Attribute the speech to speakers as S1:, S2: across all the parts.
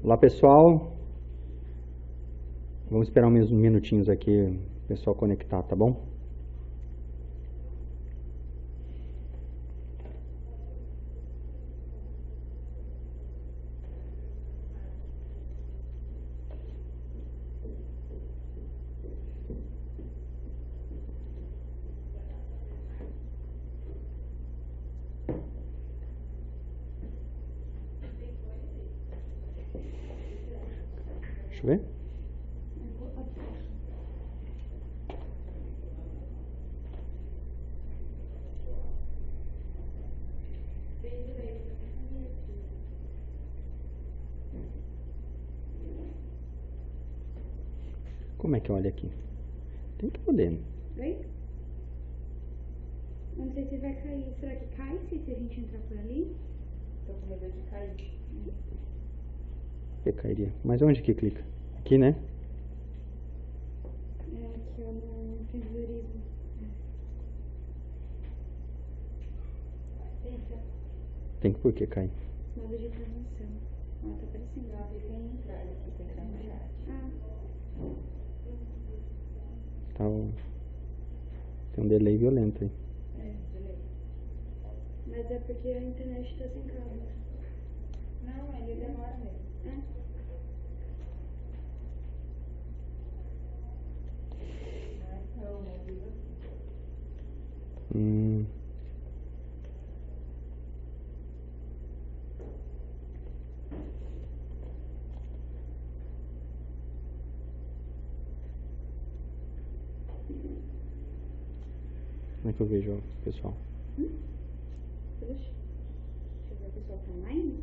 S1: Olá pessoal, vamos esperar uns minutinhos aqui o pessoal conectar, tá bom? Deixa eu ver. Como é que olha aqui? Tem que poder, né?
S2: Oi? Não sei se vai cair. Será que cai se a gente entrar por ali?
S3: Tô com medo de cair.
S1: Que cairia. Mas onde que clica? Aqui, né?
S2: É aqui, ó, no empreendedorismo.
S1: Tem que por que cair?
S2: Modo de transição. Ó, tá aparecendo.
S3: Não, fica em entrar aqui, tem que entrar no chat.
S2: Ah,
S1: Tá, tem um delay violento aí.
S3: Beleza.
S2: mas é porque a internet tá sem cabo.
S3: Não, ele demora mesmo.
S2: É.
S3: Não é tão movido assim.
S1: Como é que eu vejo o pessoal?
S2: Puxa. Deixa eu ver o pessoal tá online.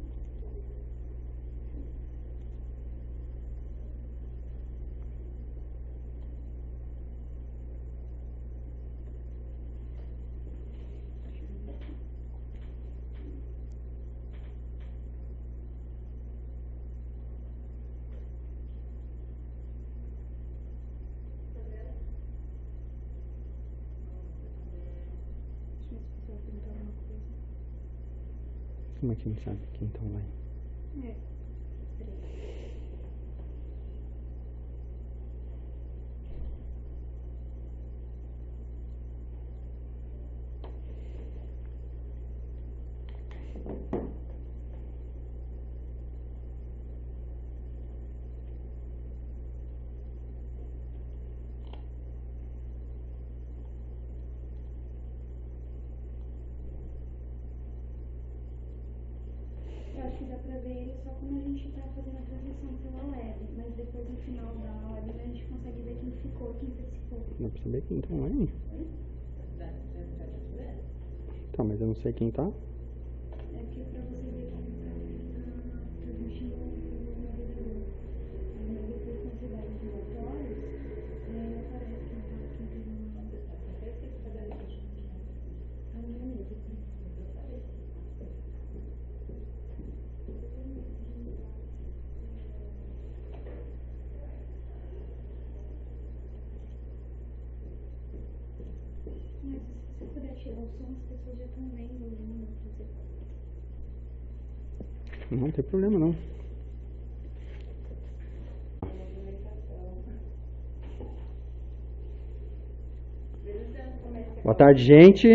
S2: Deixa eu ver se o pessoal perguntou alguma coisa.
S1: Como é que não sabe quem tá online?
S2: É. Peraí. Eu acho que dá pra ver ele só quando a gente tá fazendo a transmissão pela web, mas depois no final da web a gente consegue ver quem ficou, quem participou.
S1: Dá pra saber quem tá online?
S2: Oi?
S3: Já tá vendo?
S1: Tá, mas eu não sei quem tá.
S2: É que pra você ver quem tá transmitindo o navegador. Aí depois quando você vai em relatórios, aparece quem teve uma.
S3: Acontece que cada vez que a gente
S2: A minha mesmo. Mas se você puder tirar o som, as pessoas já estão vendo o número que você.
S1: Não tem problema não. Boa tarde, gente.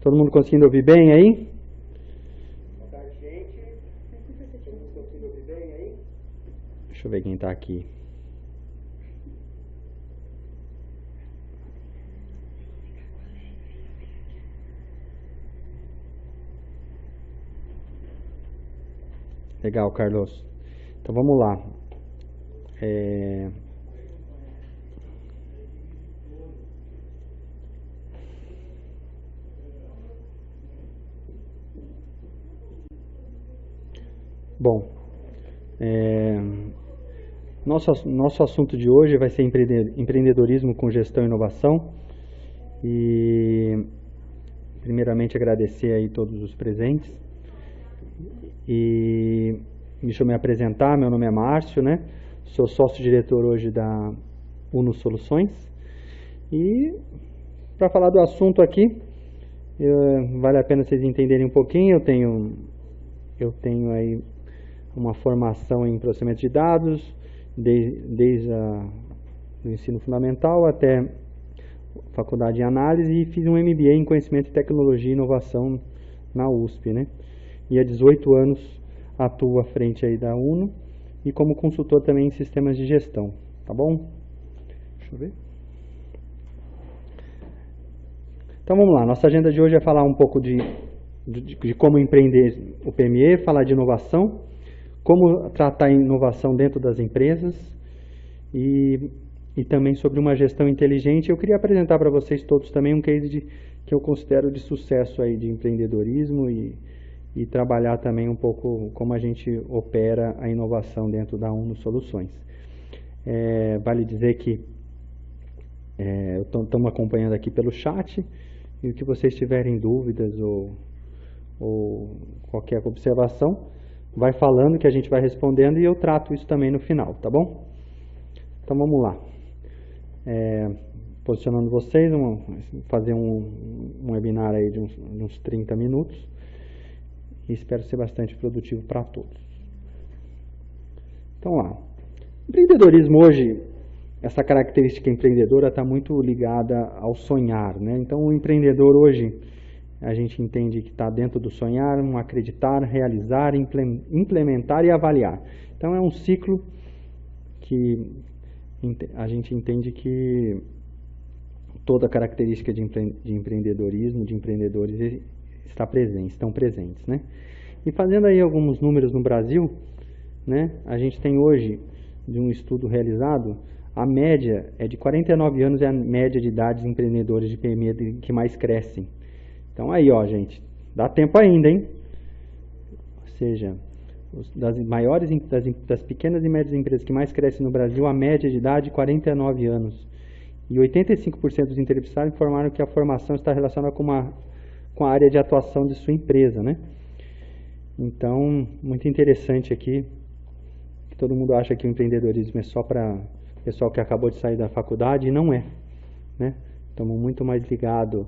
S1: Todo mundo conseguindo ouvir bem aí?
S4: Boa tarde, gente. Todo mundo conseguindo ouvir bem aí?
S1: Deixa eu ver quem tá aqui. Legal, Carlos. Então vamos lá. Bom, nosso assunto de hoje vai ser empreendedorismo com gestão e inovação. E primeiramente agradecer aí todos os presentes. E deixa eu me apresentar, meu nome é Márcio, né? Sou sócio-diretor hoje da Uno Soluções. E para falar do assunto aqui, vale a pena vocês entenderem um pouquinho. Eu tenho aí uma formação em processamento de dados, desde o ensino fundamental até faculdade de análise, e fiz um MBA em conhecimento, tecnologia e inovação na USP, né? E há 18 anos atuo à frente aí da UNO e como consultor também em sistemas de gestão, tá bom? Deixa eu ver. Então vamos lá, nossa agenda de hoje é falar um pouco de como empreender o PME, falar de inovação, como tratar a inovação dentro das empresas e também sobre uma gestão inteligente. Eu queria apresentar para vocês todos também um case que eu considero de sucesso aí de empreendedorismo e trabalhar também um pouco como a gente opera a inovação dentro da UNO Soluções. Vale dizer que estamos acompanhando aqui pelo chat, e o que vocês tiverem dúvidas ou qualquer observação, vai falando que a gente vai respondendo e eu trato isso também no final, tá bom? Então vamos lá. Posicionando vocês, vamos fazer um webinar aí de uns 30 minutos e espero ser bastante produtivo para todos. Então lá, empreendedorismo hoje, essa característica empreendedora está muito ligada ao sonhar, né? Então o empreendedor hoje, a gente entende que está dentro do sonhar, um acreditar, realizar, implementar e avaliar. Então é um ciclo que a gente entende que toda característica de empreendedorismo, de empreendedores estão presentes, né? E fazendo aí alguns números no Brasil, né? A gente tem hoje, de um estudo realizado, a média é de 49 anos, é a média de idade dos empreendedores de PME que mais crescem. Então aí, ó, gente, dá tempo ainda, hein? Ou seja, das pequenas e médias empresas que mais crescem no Brasil, a média de idade é 49 anos. E 85% dos entrevistados informaram que a formação está relacionada com a área de atuação de sua empresa, né? Então, muito interessante aqui, que todo mundo acha que o empreendedorismo é só para pessoal que acabou de sair da faculdade, e não é, né? Estamos muito mais ligados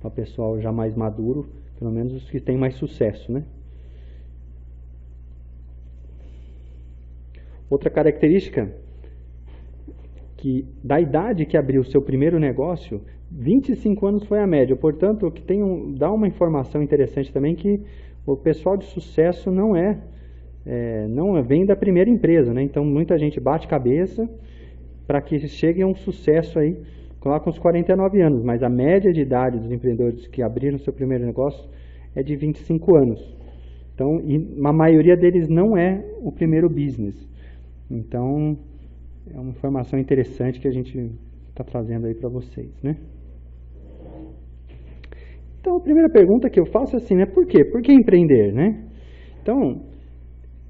S1: ao pessoal já mais maduro, pelo menos os que têm mais sucesso, né? Outra característica, que da idade que abriu o seu primeiro negócio, 25 anos foi a média. Portanto, que dá uma informação interessante também, que o pessoal de sucesso não vem da primeira empresa, né? Então, muita gente bate cabeça para que chegue a um sucesso aí, lá com os 49 anos, mas a média de idade dos empreendedores que abriram seu primeiro negócio é de 25 anos. Então, a maioria deles não é o primeiro business. Então, é uma informação interessante que a gente está trazendo aí para vocês, né? Então, a primeira pergunta que eu faço é assim, né? Por quê? Por que empreender, né? Então,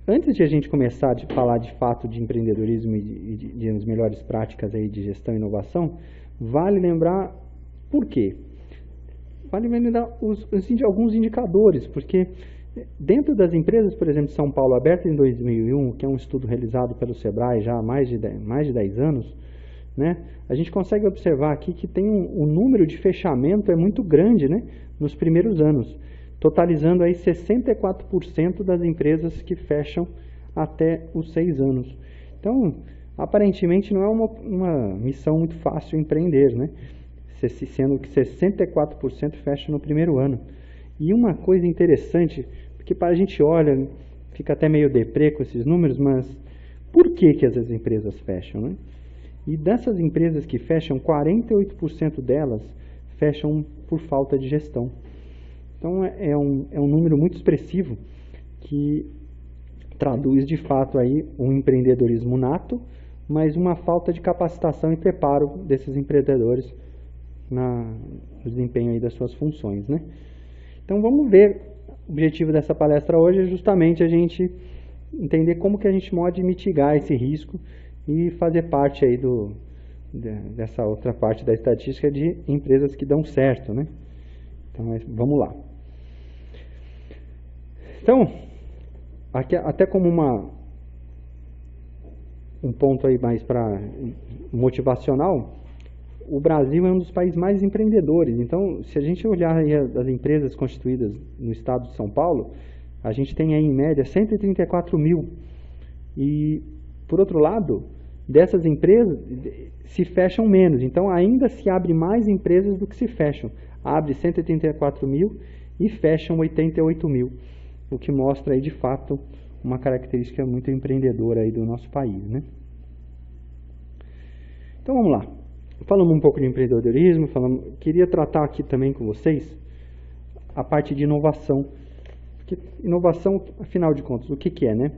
S1: antes de a gente começar a falar de fato de empreendedorismo e de as melhores práticas aí de gestão e inovação, vale lembrar por quê. Vale lembrar alguns indicadores, porque dentro das empresas, por exemplo, de São Paulo, aberta em 2001, que é um estudo realizado pelo Sebrae já há mais de 10 anos, né, a gente consegue observar aqui que tem um número de fechamento muito grande, né, nos primeiros anos, totalizando aí 64% das empresas que fecham até os 6 anos. Então, aparentemente não é uma missão muito fácil empreender, né, sendo que 64% fecham no primeiro ano. E uma coisa interessante, porque para a gente olha, fica até meio deprê com esses números, mas por que essas empresas fecham, né? E dessas empresas que fecham, 48% delas fecham por falta de gestão. Então é um número muito expressivo que traduz de fato aí um empreendedorismo nato, mas uma falta de capacitação e preparo desses empreendedores no desempenho aí das suas funções, né? Então vamos ver, o objetivo dessa palestra hoje é justamente a gente entender como que a gente pode mitigar esse risco e fazer parte aí dessa outra parte da estatística de empresas que dão certo, né? Então vamos lá. Então, aqui, até como um ponto aí mais para motivacional, o Brasil é um dos países mais empreendedores. Então, se a gente olhar aí as empresas constituídas no estado de São Paulo, A gente tem aí, em média, 134 mil. E, por outro lado, dessas empresas se fecham menos. Então, ainda se abre mais empresas do que se fecham. Abre 134 mil e fecham 88 mil. O que mostra aí, de fato, uma característica muito empreendedora aí do nosso país, né? Então, vamos lá. Falamos um pouco de empreendedorismo, queria tratar aqui também com vocês a parte de inovação. Porque inovação, afinal de contas, o que é, né?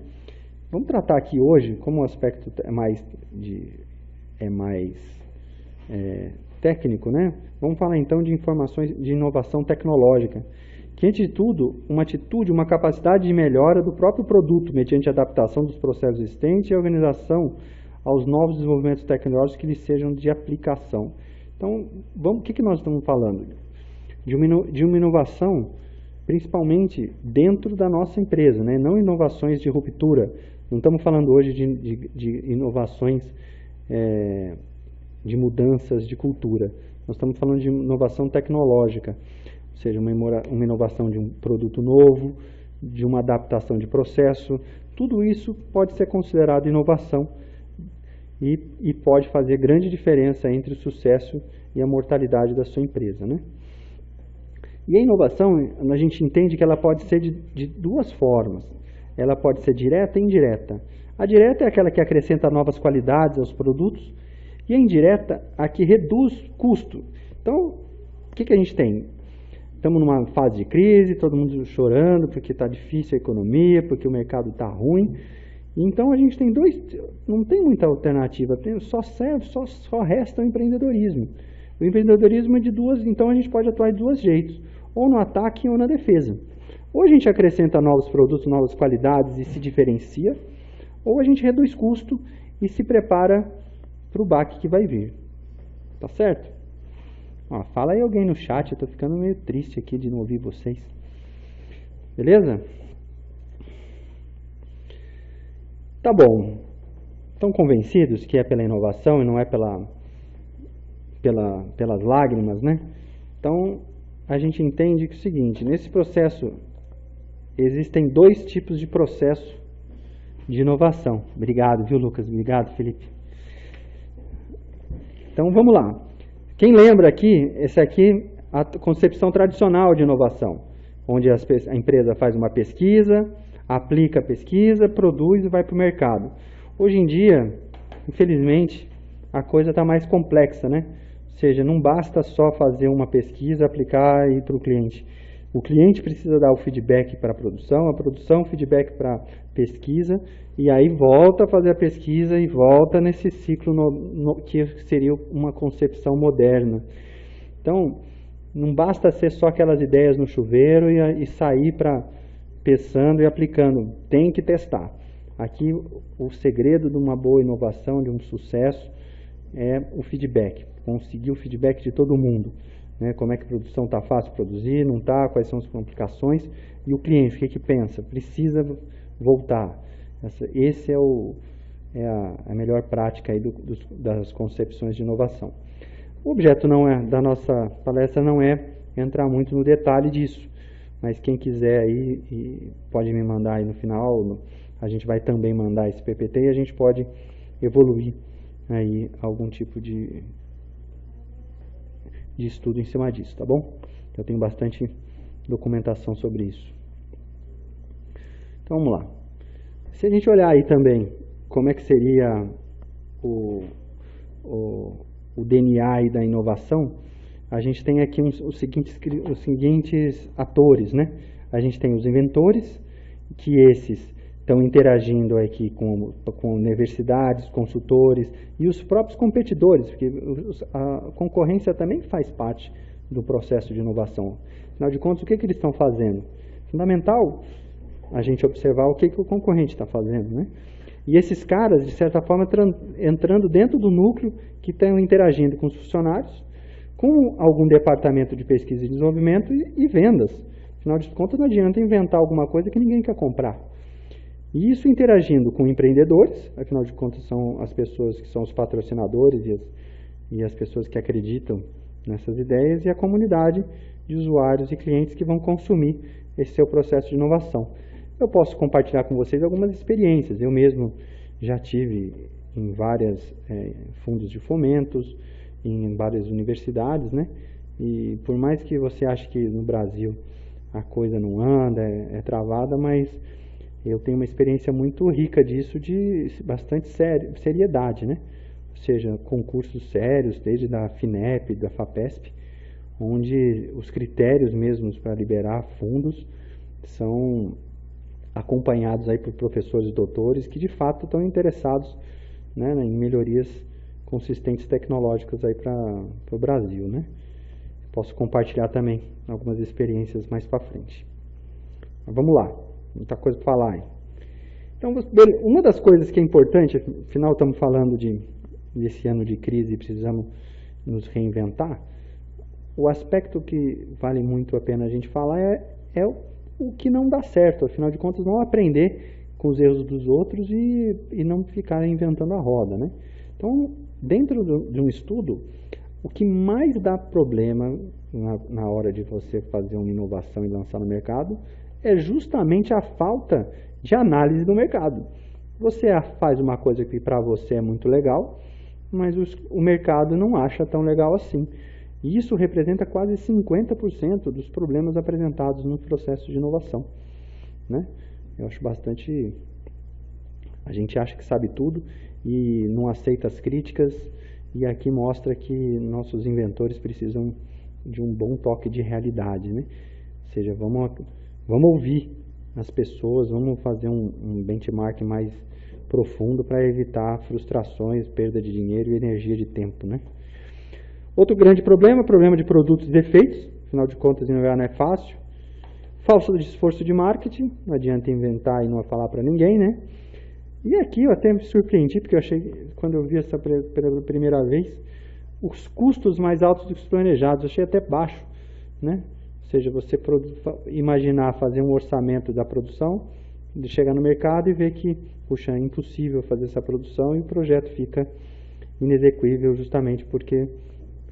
S1: Vamos tratar aqui hoje, como o aspecto é mais técnico, né? Vamos falar então de informações de inovação tecnológica, que antes de tudo, uma atitude, uma capacidade de melhora do próprio produto, mediante adaptação dos processos existentes e organização aos novos desenvolvimentos tecnológicos que lhes sejam de aplicação. Então, o que nós estamos falando? De uma inovação, principalmente dentro da nossa empresa, né? Não inovações de ruptura. Não estamos falando hoje de inovações de mudanças de cultura. Nós estamos falando de inovação tecnológica, ou seja, uma inovação de um produto novo, de uma adaptação de processo. Tudo isso pode ser considerado inovação e pode fazer grande diferença entre o sucesso e a mortalidade da sua empresa, né? E a inovação, a gente entende que ela pode ser de duas formas. Ela pode ser direta e indireta. A direta é aquela que acrescenta novas qualidades aos produtos, e a indireta, a que reduz custo. Então, o que a gente tem? Estamos numa fase de crise, todo mundo chorando porque está difícil a economia, porque o mercado está ruim. Então, a gente tem não tem muita alternativa, só resta o empreendedorismo. O empreendedorismo é de duas, então a gente pode atuar de dois jeitos, ou no ataque ou na defesa. Ou a gente acrescenta novos produtos, novas qualidades e se diferencia, ou a gente reduz custo e se prepara para o baque que vai vir. Tá certo? Ó, fala aí alguém no chat, eu estou ficando meio triste aqui de não ouvir vocês. Beleza? Tá bom. Estão convencidos que é pela inovação e não é pelas lágrimas, né? Então, a gente entende que é o seguinte, nesse processo existem dois tipos de processo de inovação. Obrigado, viu, Lucas? Obrigado, Felipe. Então, vamos lá. Quem lembra aqui, essa aqui é a concepção tradicional de inovação, onde a empresa faz uma pesquisa, aplica a pesquisa, produz e vai para o mercado. Hoje em dia, infelizmente, a coisa está mais complexa, né? Ou seja, não basta só fazer uma pesquisa, aplicar e ir para o cliente. O cliente precisa dar o feedback para a produção feedback para a pesquisa, e aí volta a fazer a pesquisa e volta nesse ciclo que seria uma concepção moderna. Então, não basta ser só aquelas ideias no chuveiro e sair pensando e aplicando. Tem que testar. Aqui, o segredo de uma boa inovação, de um sucesso, é o feedback. Conseguir o feedback de todo mundo. Né? Como é que a produção está fácil de produzir, não está, quais são as complicações. E o cliente, o que pensa? Precisa voltar. Esse é a melhor prática aí das concepções de inovação. O objeto da nossa palestra não é entrar muito no detalhe disso. Mas quem quiser aí, pode me mandar aí no final, a gente vai também mandar esse PPT e a gente pode evoluir aí algum tipo de estudo em cima disso, tá bom? Eu tenho bastante documentação sobre isso. Então vamos lá. Se a gente olhar aí também como é que seria o DNA aí da inovação, a gente tem aqui os seguintes atores, né? A gente tem os inventores, que esses estão interagindo aqui com universidades, consultores e os próprios competidores, porque a concorrência também faz parte do processo de inovação. Afinal de contas, o que eles estão fazendo? Fundamental a gente observar o que o concorrente está fazendo, né? E esses caras, de certa forma, entrando dentro do núcleo que estão interagindo com os funcionários, com algum departamento de pesquisa e desenvolvimento e vendas. Afinal de contas, não adianta inventar alguma coisa que ninguém quer comprar. E isso interagindo com empreendedores, afinal de contas são as pessoas que são os patrocinadores e as pessoas que acreditam nessas ideias, e a comunidade de usuários e clientes que vão consumir esse seu processo de inovação. eu posso compartilhar com vocês algumas experiências. Eu mesmo já tive em vários fundos de fomentos, em várias universidades, né? E por mais que você ache que no Brasil a coisa não anda, é travada, mas eu tenho uma experiência muito rica disso, de bastante seriedade, né? Ou seja, concursos sérios, desde da FINEP, da FAPESP, onde os critérios mesmos para liberar fundos são acompanhados aí por professores e doutores que de fato estão interessados, né, em melhorias consistentes tecnológicas aí para o Brasil, né? Posso compartilhar também algumas experiências mais para frente. Mas vamos lá, muita coisa para falar aí. Então, uma das coisas que é importante, afinal estamos falando desse ano de crise e precisamos nos reinventar, o aspecto que vale muito a pena a gente falar é o que não dá certo. Afinal de contas, não aprender com os erros dos outros e não ficar inventando a roda, né? Então, dentro de um estudo, o que mais dá problema na hora de você fazer uma inovação e lançar no mercado é justamente a falta de análise do mercado. Você faz uma coisa que para você é muito legal, mas o mercado não acha tão legal assim. E isso representa quase 50% dos problemas apresentados no processo de inovação, né? Eu acho bastante... A gente acha que sabe tudo e não aceita as críticas, e aqui mostra que nossos inventores precisam de um bom toque de realidade, né? Ou seja, vamos ouvir as pessoas, vamos fazer um benchmark mais profundo para evitar frustrações, perda de dinheiro e energia de tempo, né? Outro grande problema de produtos e defeitos. Afinal de contas, inovar não é fácil. Falta de esforço de marketing, não adianta inventar e não falar para ninguém, né? E aqui eu até me surpreendi, porque eu achei, quando eu vi essa pela primeira vez, os custos mais altos do que os planejados, eu achei até baixo, né? Ou seja, você imaginar fazer um orçamento da produção, de chegar no mercado e ver que, puxa, é impossível fazer essa produção e o projeto fica inexequível justamente porque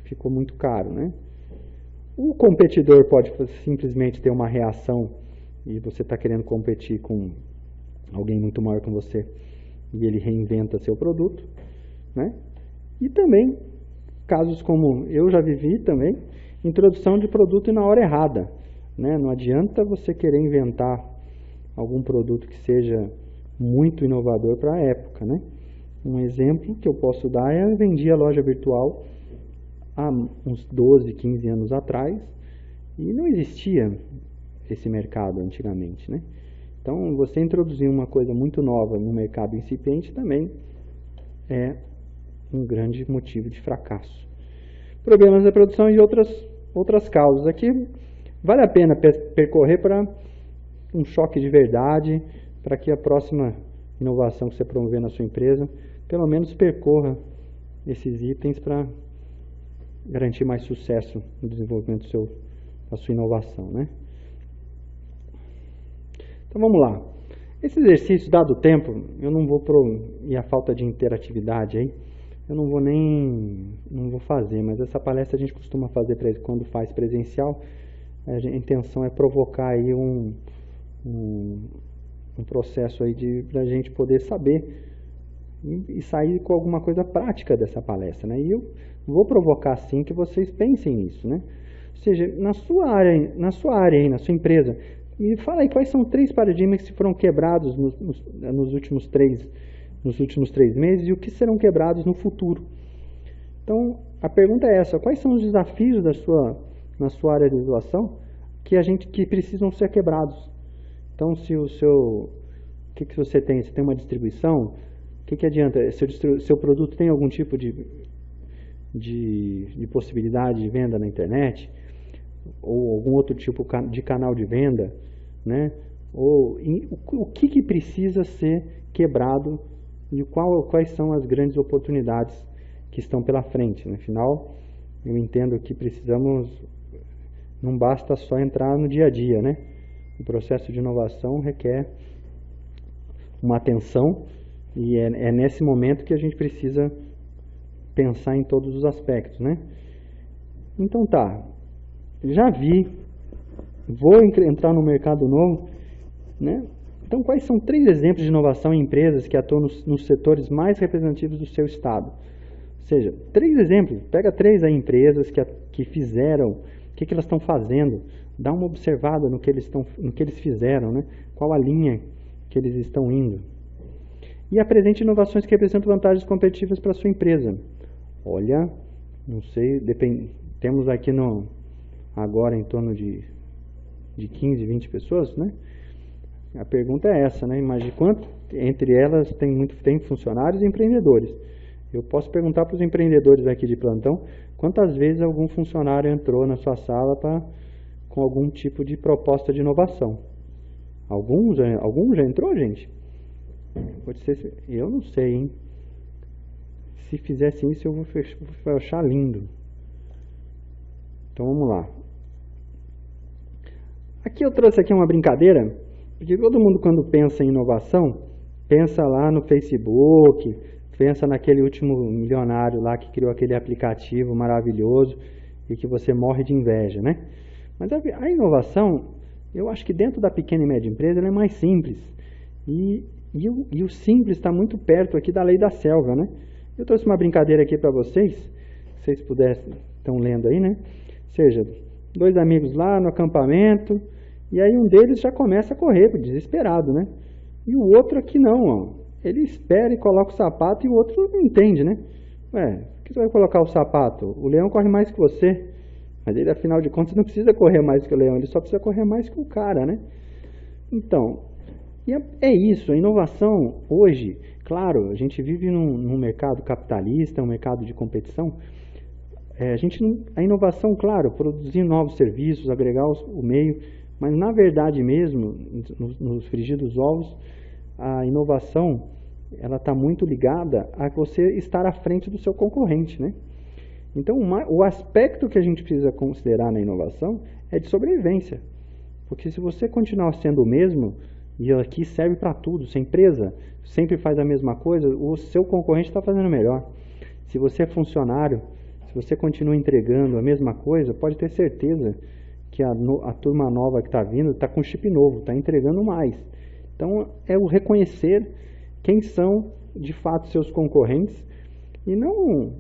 S1: ficou muito caro, né? O competidor pode simplesmente ter uma reação e você está querendo competir com alguém muito maior que você e ele reinventa seu produto, né? E também, casos como eu já vivi também, introdução de produto na hora errada, né? Não adianta você querer inventar algum produto que seja muito inovador para a época, né? Um exemplo que eu posso dar é: eu vendi a loja virtual há uns 12, 15 anos atrás e não existia esse mercado antigamente, né? Então, você introduzir uma coisa muito nova no mercado incipiente também é um grande motivo de fracasso. Problemas da produção e outras causas. Aqui vale a pena percorrer para um choque de verdade, para que a próxima inovação que você promover na sua empresa, pelo menos percorra esses itens para garantir mais sucesso no desenvolvimento da sua inovação, né? Então vamos lá. Esse exercício, dado o tempo, eu não vou e a falta de interatividade aí, eu não vou fazer, mas essa palestra a gente costuma fazer quando faz presencial. A intenção é provocar aí um processo aí para a gente poder saber e sair com alguma coisa prática dessa palestra, né? E eu vou provocar sim que vocês pensem nisso, né? Ou seja, na sua área aí, na sua empresa, me fala aí quais são 3 paradigmas que foram quebrados nos últimos 3 meses e o que serão quebrados no futuro. Então, a pergunta é essa: quais são os desafios na sua área de inovação que precisam ser quebrados? Então, se o que você tem? Você tem uma distribuição? O que adianta? Seu produto tem algum tipo de possibilidade de venda na internet? Ou algum outro tipo de canal de venda, né? O que precisa ser quebrado e quais são as grandes oportunidades que estão pela frente? No final, eu entendo que não basta só entrar no dia a dia, né? O processo de inovação requer uma atenção e é nesse momento que a gente precisa pensar em todos os aspectos, né? Então tá, já vi, vou entrar no mercado novo, né? Então, quais são 3 exemplos de inovação em empresas que atuam nos setores mais representativos do seu estado? Ou seja, 3 exemplos. Pega 3 aí empresas que fizeram, o que elas estão fazendo. Dá uma observada no que eles fizeram, né? Qual a linha que eles estão indo. E apresente inovações que representam vantagens competitivas para a sua empresa. Olha, não sei, temos aqui agora em torno de 15, 20 pessoas, né? A pergunta é essa, né? Imagine quanto entre elas tem funcionários e empreendedores. Eu posso perguntar para os empreendedores aqui de plantão quantas vezes algum funcionário entrou na sua sala com algum tipo de proposta de inovação. Algum já entrou, gente? Pode ser, eu não sei, hein? Se fizessem isso eu vou achar lindo. Então vamos lá. Aqui eu trouxe aqui uma brincadeira, porque todo mundo quando pensa em inovação, pensa lá no Facebook, pensa naquele último milionário lá que criou aquele aplicativo maravilhoso e que você morre de inveja, né? Mas a inovação, eu acho que dentro da pequena e média empresa ela é mais simples. E o simples está muito perto aqui da lei da selva, né? Eu trouxe uma brincadeira aqui para vocês, se vocês pudessem, estão lendo aí, né? Ou seja, 2 amigos lá no acampamento, e aí um deles já começa a correr, desesperado, né? E o outro aqui não, ó. Ele espera e coloca o sapato e o outro não entende, né? Ué, por que você vai colocar o sapato? O leão corre mais que você. Mas ele, afinal de contas, não precisa correr mais que o leão, ele só precisa correr mais que o cara, né? Então, é isso, a inovação hoje, claro, a gente vive num mercado capitalista, um mercado de competição. A inovação, claro, produzir novos serviços, agregar o meio, mas na verdade mesmo, nos frigir dos ovos, a inovação ela está muito ligada a você estar à frente do seu concorrente, né? Então, o aspecto que a gente precisa considerar na inovação é de sobrevivência. Porque se você continuar sendo o mesmo, e aqui serve para tudo, se a empresa sempre faz a mesma coisa, o seu concorrente está fazendo melhor. Se você é funcionário, se você continua entregando a mesma coisa, pode ter certeza que a turma nova que está vindo está com chip novo, está entregando mais. Então, é o reconhecer quem são, de fato, seus concorrentes e não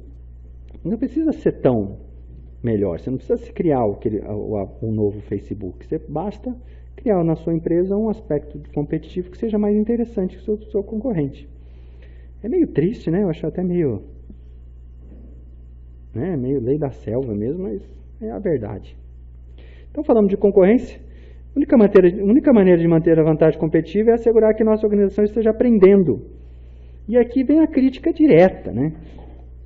S1: precisa ser tão melhor. Você não precisa se criar um novo Facebook. Você basta criar na sua empresa um aspecto competitivo que seja mais interessante que o seu concorrente. É meio triste, né? Eu acho até meio lei da selva mesmo, mas é a verdade. Então, falando de concorrência, a única maneira de manter a vantagem competitiva é assegurar que nossa organização esteja aprendendo. E aqui vem a crítica direta, né?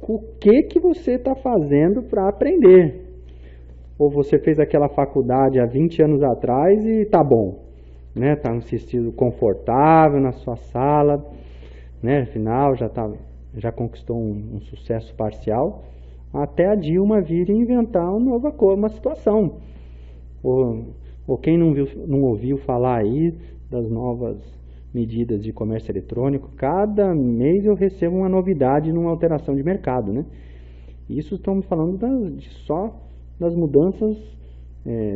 S1: O que você está fazendo para aprender? Ou você fez aquela faculdade há 20 anos atrás e está bom, né? Está num sentido confortável na sua sala, né? Afinal, já conquistou um sucesso parcial, até a Dilma vir e inventar uma situação. Ou quem não ouviu falar aí das novas medidas de comércio eletrônico, cada mês eu recebo uma novidade numa alteração de mercado, né? Isso estamos falando só das mudanças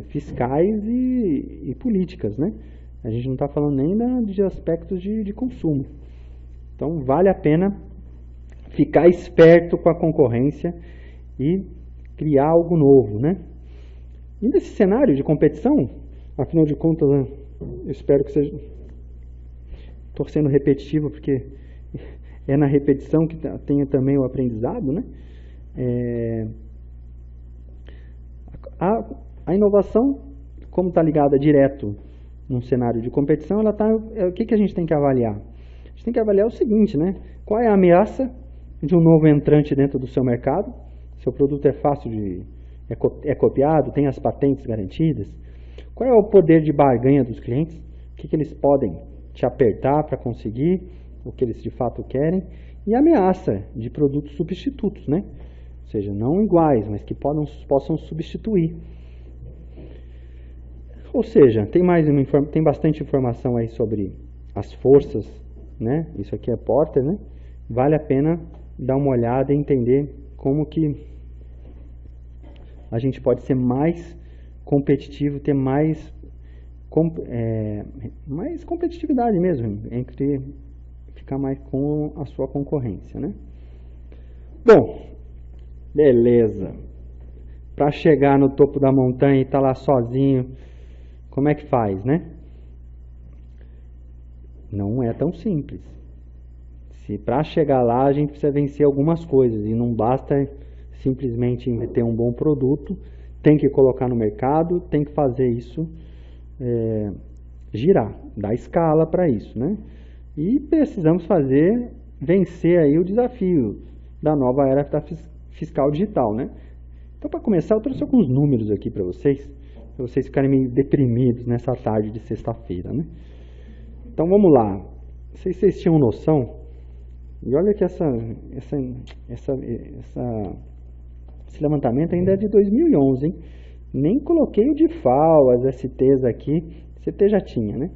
S1: fiscais e políticas, né? A gente não está falando nem de aspectos de consumo. Então, vale a pena ficar esperto com a concorrência e criar algo novo, né? E nesse cenário de competição, afinal de contas, né, eu espero que seja... Estou sendo repetitivo porque é na repetição que tenha também o aprendizado, né? A inovação, como está ligada direto num cenário de competição, o que a gente tem que avaliar? A gente tem que avaliar o seguinte, né? Qual é a ameaça de um novo entrante dentro do seu mercado? Seu produto é fácil é copiado, tem as patentes garantidas? Qual é o poder de barganha dos clientes? O que eles podem te apertar para conseguir o que eles de fato querem? E a ameaça de produtos substitutos, né? Ou seja, não iguais, mas que possam substituir. Ou seja, tem bastante informação aí sobre as forças, né? Isso aqui é Porter, né? Vale a pena dar uma olhada e entender como que a gente pode ser mais competitivo, ter mais mais competitividade mesmo, entre ficar mais com a sua concorrência, né? Bom, beleza. Para chegar no topo da montanha e estar lá sozinho, como é que faz, né? Não é tão simples. Se para chegar lá a gente precisa vencer algumas coisas e não basta simplesmente ter um bom produto, tem que colocar no mercado, tem que fazer isso girar, dar escala para isso, né? E precisamos vencer aí o desafio da nova era fiscal digital, né? Então, para começar, eu trouxe alguns números aqui para vocês ficarem meio deprimidos nessa tarde de sexta-feira, né? Então, vamos lá. Não sei se vocês tinham noção, e olha que esse levantamento ainda é de 2011, hein? Nem coloquei o DIFAL, as STs aqui, CT já tinha, né?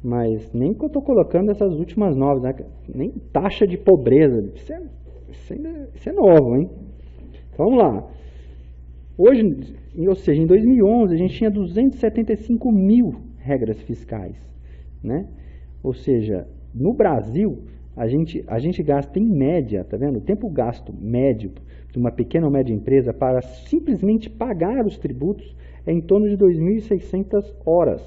S1: Mas nem que eu estou colocando essas últimas novas, né? Nem taxa de pobreza, isso é novo, hein? Então, vamos lá. Hoje, ou seja, em 2011, a gente tinha 275 mil regras fiscais, né? Ou seja, no Brasil, a gente gasta em média, tá vendo? O tempo gasto médio de uma pequena ou média empresa para simplesmente pagar os tributos é em torno de 2.600 horas.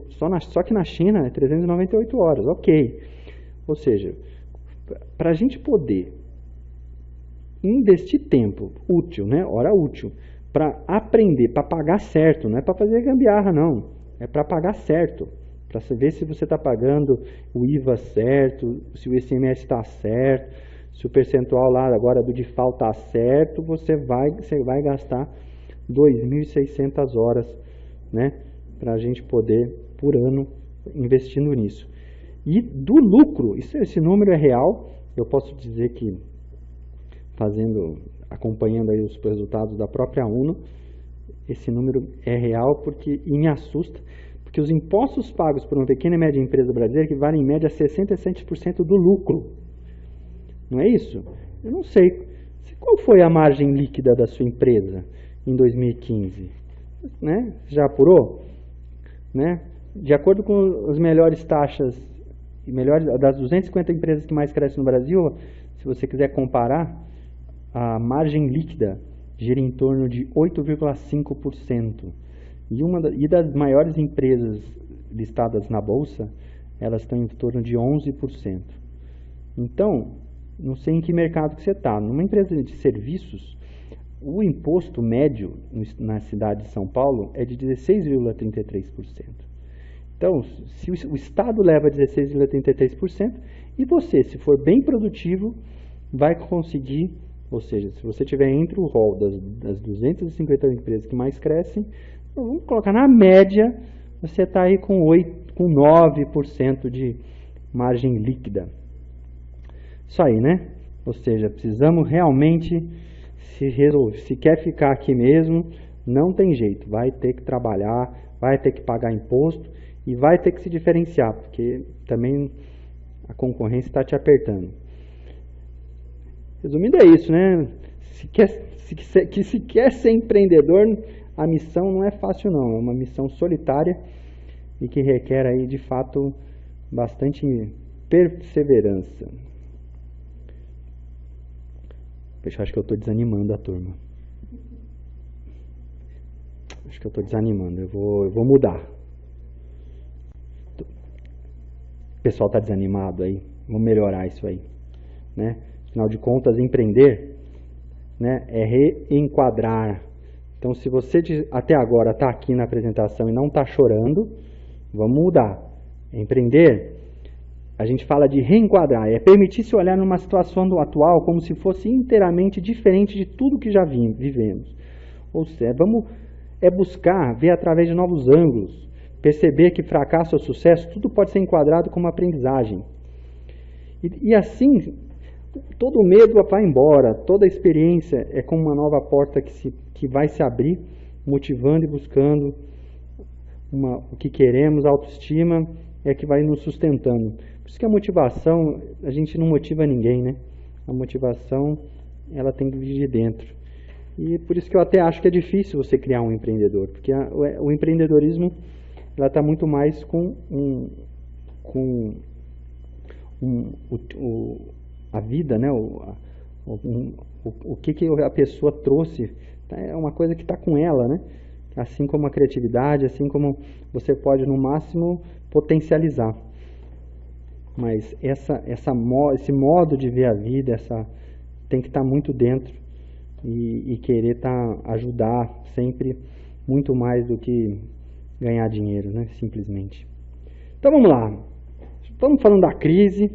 S1: Só que na China é 398 horas, ok. Ou seja, para a gente poder investir tempo útil, né, hora útil, para aprender, para pagar certo, não é para fazer gambiarra, não. É para pagar certo, para ver se você está pagando o IVA certo, se o ICMS está certo, se o percentual lá agora do DIFAL está certo, você vai gastar 2.600 horas, né, para a gente poder, por ano, investindo nisso. E do lucro, esse número é real, eu posso dizer que, acompanhando aí os resultados da própria UNO, esse número é real e me assusta, porque os impostos pagos por uma pequena e média empresa brasileira equivalem em média a 67% do lucro. Não é isso? Eu não sei. Qual foi a margem líquida da sua empresa em 2015? Né? Já apurou? Né? De acordo com as melhores taxas, das 250 empresas que mais crescem no Brasil, se você quiser comparar, a margem líquida gira em torno de 8,5%. E das maiores empresas listadas na Bolsa, elas estão em torno de 11%. Então, não sei em que mercado que você está. Numa empresa de serviços, o imposto médio na cidade de São Paulo é de 16,33%. Então, se o Estado leva 16,33%, e você, se for bem produtivo, vai conseguir, ou seja, se você estiver entre o rol das 250 empresas que mais crescem, vamos colocar na média, você está aí com 9% de margem líquida. Isso aí, né? Ou seja, precisamos realmente se resolver. Se quer ficar aqui mesmo, não tem jeito. Vai ter que trabalhar, vai ter que pagar imposto e vai ter que se diferenciar, porque também a concorrência está te apertando. Resumindo, é isso, né? Se quer ser empreendedor, a missão não é fácil, não. É uma missão solitária e que requer aí, de fato, bastante perseverança. Eu acho que eu estou desanimando a turma. Acho que eu estou desanimando. Eu vou mudar. O pessoal está desanimado aí. Vamos melhorar isso aí, né? Afinal de contas, empreender, né, é reenquadrar. Então, se você até agora está aqui na apresentação e não está chorando, vamos mudar. Empreender, a gente fala de reenquadrar, é permitir se olhar numa situação atual como se fosse inteiramente diferente de tudo que já vivemos. Ou seja, buscar ver através de novos ângulos, perceber que fracasso ou sucesso, tudo pode ser enquadrado como aprendizagem. E assim, todo medo vai embora, toda experiência é como uma nova porta que vai se abrir, motivando e buscando o que queremos, a autoestima é que vai nos sustentando. Por isso que a motivação, a gente não motiva ninguém, né? A motivação, ela tem que vir de dentro. E por isso que eu até acho que é difícil você criar um empreendedor, porque o empreendedorismo ela está muito mais com a vida, né? O que a pessoa trouxe, é uma coisa que está com ela, né? Assim como a criatividade, assim como você pode no máximo potencializar. Mas esse modo de ver a vida, tem que estar muito dentro e querer ajudar sempre muito mais do que ganhar dinheiro, né? Simplesmente. Então vamos lá. Estamos falando da crise.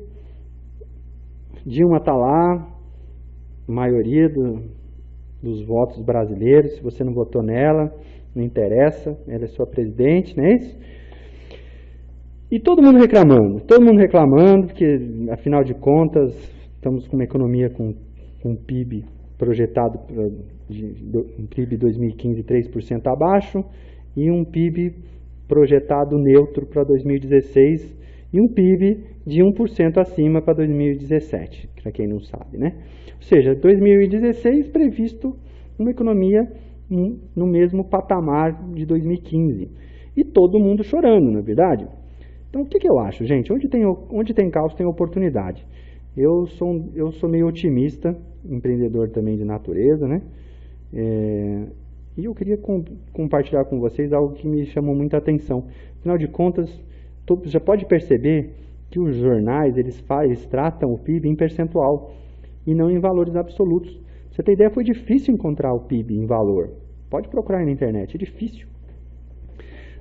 S1: Dilma está lá, maioria dos votos brasileiros. Se você não votou nela, não interessa, ela é sua presidente, não é isso? E todo mundo reclamando, porque afinal de contas estamos com uma economia com um PIB projetado um PIB 2015 3% abaixo e um PIB projetado neutro para 2016 e um PIB de 1% acima para 2017, para quem não sabe, né? Ou seja, 2016 previsto uma economia no mesmo patamar de 2015 e todo mundo chorando, não é verdade? Então, o que eu acho, gente? Onde tem caos, tem oportunidade. Eu sou meio otimista, empreendedor também de natureza, né? E eu queria compartilhar com vocês algo que me chamou muita atenção. Afinal de contas, já pode perceber que os jornais, eles tratam o PIB em percentual e não em valores absolutos. Pra você ter ideia, foi difícil encontrar o PIB em valor. Pode procurar aí na internet, é difícil.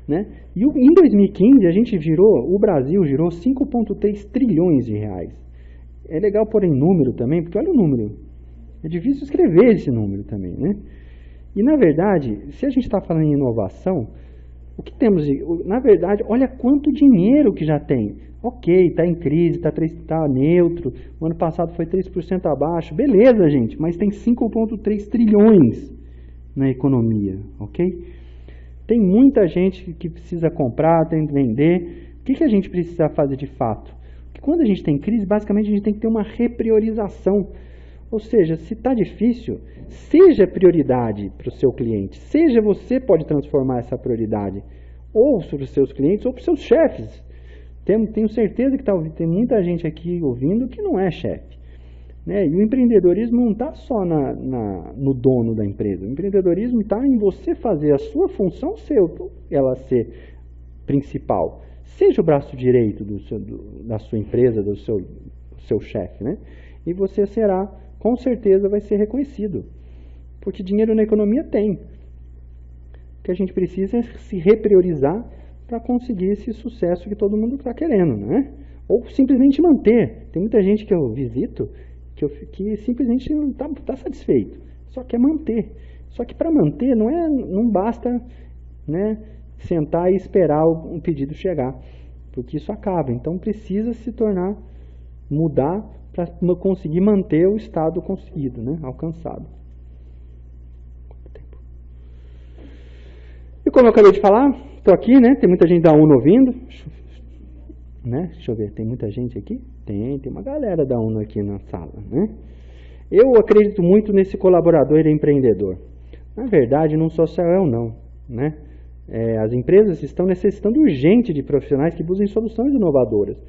S1: Né? E em 2015 o Brasil girou 5,3 trilhões de reais. É legal pôr em número também, porque olha o número. É difícil escrever esse número também, né? E na verdade, se a gente está falando em inovação, o que temos na verdade, olha quanto dinheiro que já tem. Ok, está em crise, está neutro, o ano passado foi 3% abaixo, beleza, gente, mas tem 5,3 trilhões na economia, ok? Tem muita gente que precisa comprar, tem que vender. O que a gente precisa fazer de fato? Porque quando a gente tem crise, basicamente a gente tem que ter uma repriorização. Ou seja, se está difícil, seja prioridade para o seu cliente. Seja você pode transformar essa prioridade. Ou para os seus clientes, ou para os seus chefes. Tenho certeza que tem muita gente aqui ouvindo que não é chefe. Né? E o empreendedorismo não está só no dono da empresa. O empreendedorismo está em você fazer a sua função ela ser principal. Seja o braço direito da sua empresa, do seu chefe. Né? E você com certeza vai ser reconhecido. Porque dinheiro na economia tem. O que a gente precisa é se repriorizar para conseguir esse sucesso que todo mundo está querendo. Né? Ou simplesmente manter. Tem muita gente que eu visito que simplesmente não está satisfeito, só quer manter. Só que para manter não basta, né, sentar e esperar um pedido chegar, porque isso acaba. Então precisa mudar para conseguir manter o estado conseguido, né, alcançado. E como eu acabei de falar, estou aqui, né, tem muita gente da UNO ouvindo. Né? Deixa eu ver, tem muita gente aqui? Tem uma galera da UNO aqui na sala. Né? Eu acredito muito nesse colaborador e empreendedor. Na verdade, não só eu não. Né? As empresas estão necessitando urgente de profissionais que busquem soluções inovadoras.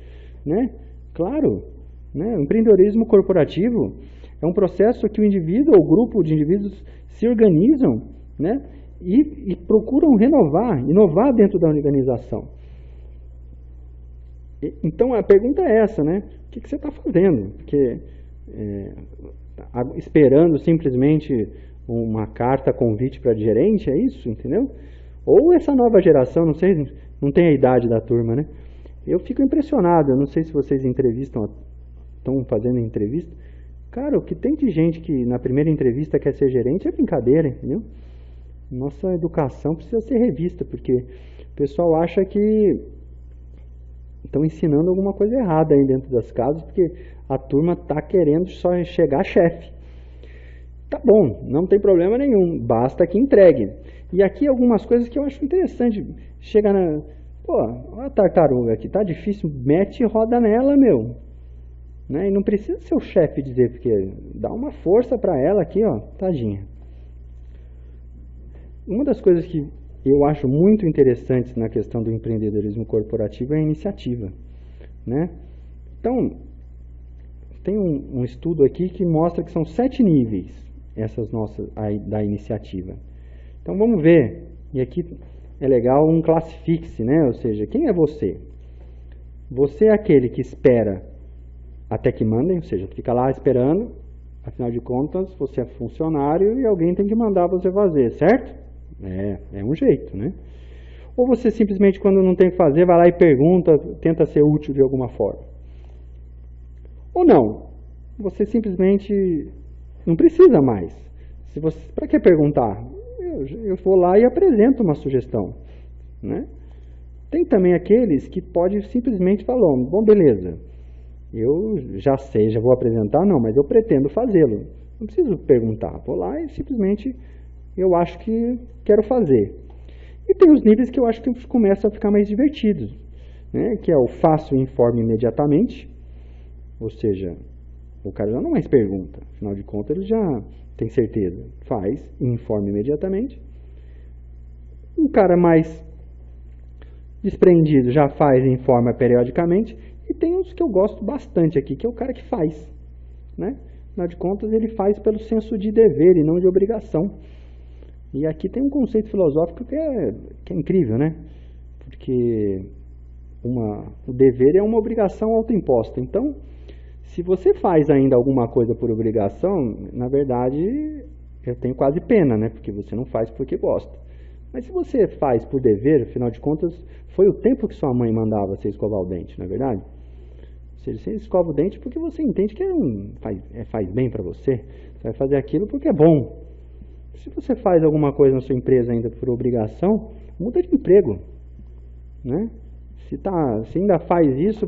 S1: Né? Claro, né? O empreendedorismo corporativo é um processo que o indivíduo ou grupo de indivíduos se organizam, né? e procuram inovar dentro da organização. Então a pergunta é essa, né? O que você está fazendo? Porque esperando simplesmente uma carta convite para gerente, é isso, entendeu? Ou essa nova geração, não sei, não tem a idade da turma, né? Eu fico impressionado, eu não sei se vocês estão fazendo entrevista. Cara, o que tem de gente que na primeira entrevista quer ser gerente é brincadeira, entendeu? Nossa educação precisa ser revista, porque o pessoal acha que estão ensinando alguma coisa errada aí dentro das casas, porque a turma está querendo só chegar chefe. Tá bom, não tem problema nenhum, basta que entregue. E aqui algumas coisas que eu acho interessante. Chega olha a tartaruga aqui, tá difícil, mete e roda nela, meu. Né? E não precisa ser o chefe dizer, porque dá uma força para ela aqui, ó, tadinha. Uma das coisas que eu acho muito interessantes na questão do empreendedorismo corporativo é a iniciativa, né? Então, tem um estudo aqui que mostra que são 7 níveis essas nossas da iniciativa. Então vamos ver, e aqui é legal um classifique-se, né? Ou seja, quem é você? Você é aquele que espera até que mandem, ou seja, fica lá esperando, afinal de contas você é funcionário e alguém tem que mandar você fazer, certo? É um jeito, né? Ou você simplesmente, quando não tem o que fazer, vai lá e pergunta, tenta ser útil de alguma forma. Ou não, você simplesmente não precisa mais. Para que perguntar? Eu vou lá e apresento uma sugestão, né? Tem também aqueles que podem simplesmente falar, bom, beleza, eu já sei, já vou apresentar, não, mas eu pretendo fazê-lo. Não preciso perguntar, vou lá e simplesmente eu acho que quero fazer. E tem os níveis que eu acho que começam a ficar mais divertidos, né? Que é o faço e informo imediatamente, ou seja, o cara já não mais pergunta, afinal de contas ele já tem certeza, faz e informa imediatamente. Um cara mais desprendido já faz e informa periodicamente, e tem uns que eu gosto bastante aqui, que é o cara que faz, né? Afinal de contas ele faz pelo senso de dever e não de obrigação. E aqui tem um conceito filosófico que é incrível, né? Porque o dever é uma obrigação autoimposta. Então, se você faz ainda alguma coisa por obrigação, na verdade, eu tenho quase pena, né? Porque você não faz porque gosta. Mas se você faz por dever, afinal de contas, foi o tempo que sua mãe mandava você escovar o dente, não é verdade? Ou seja, você escova o dente porque você entende que faz bem para você. Você vai fazer aquilo porque é bom. Se você faz alguma coisa na sua empresa ainda por obrigação, muda de emprego, né? Se ainda faz isso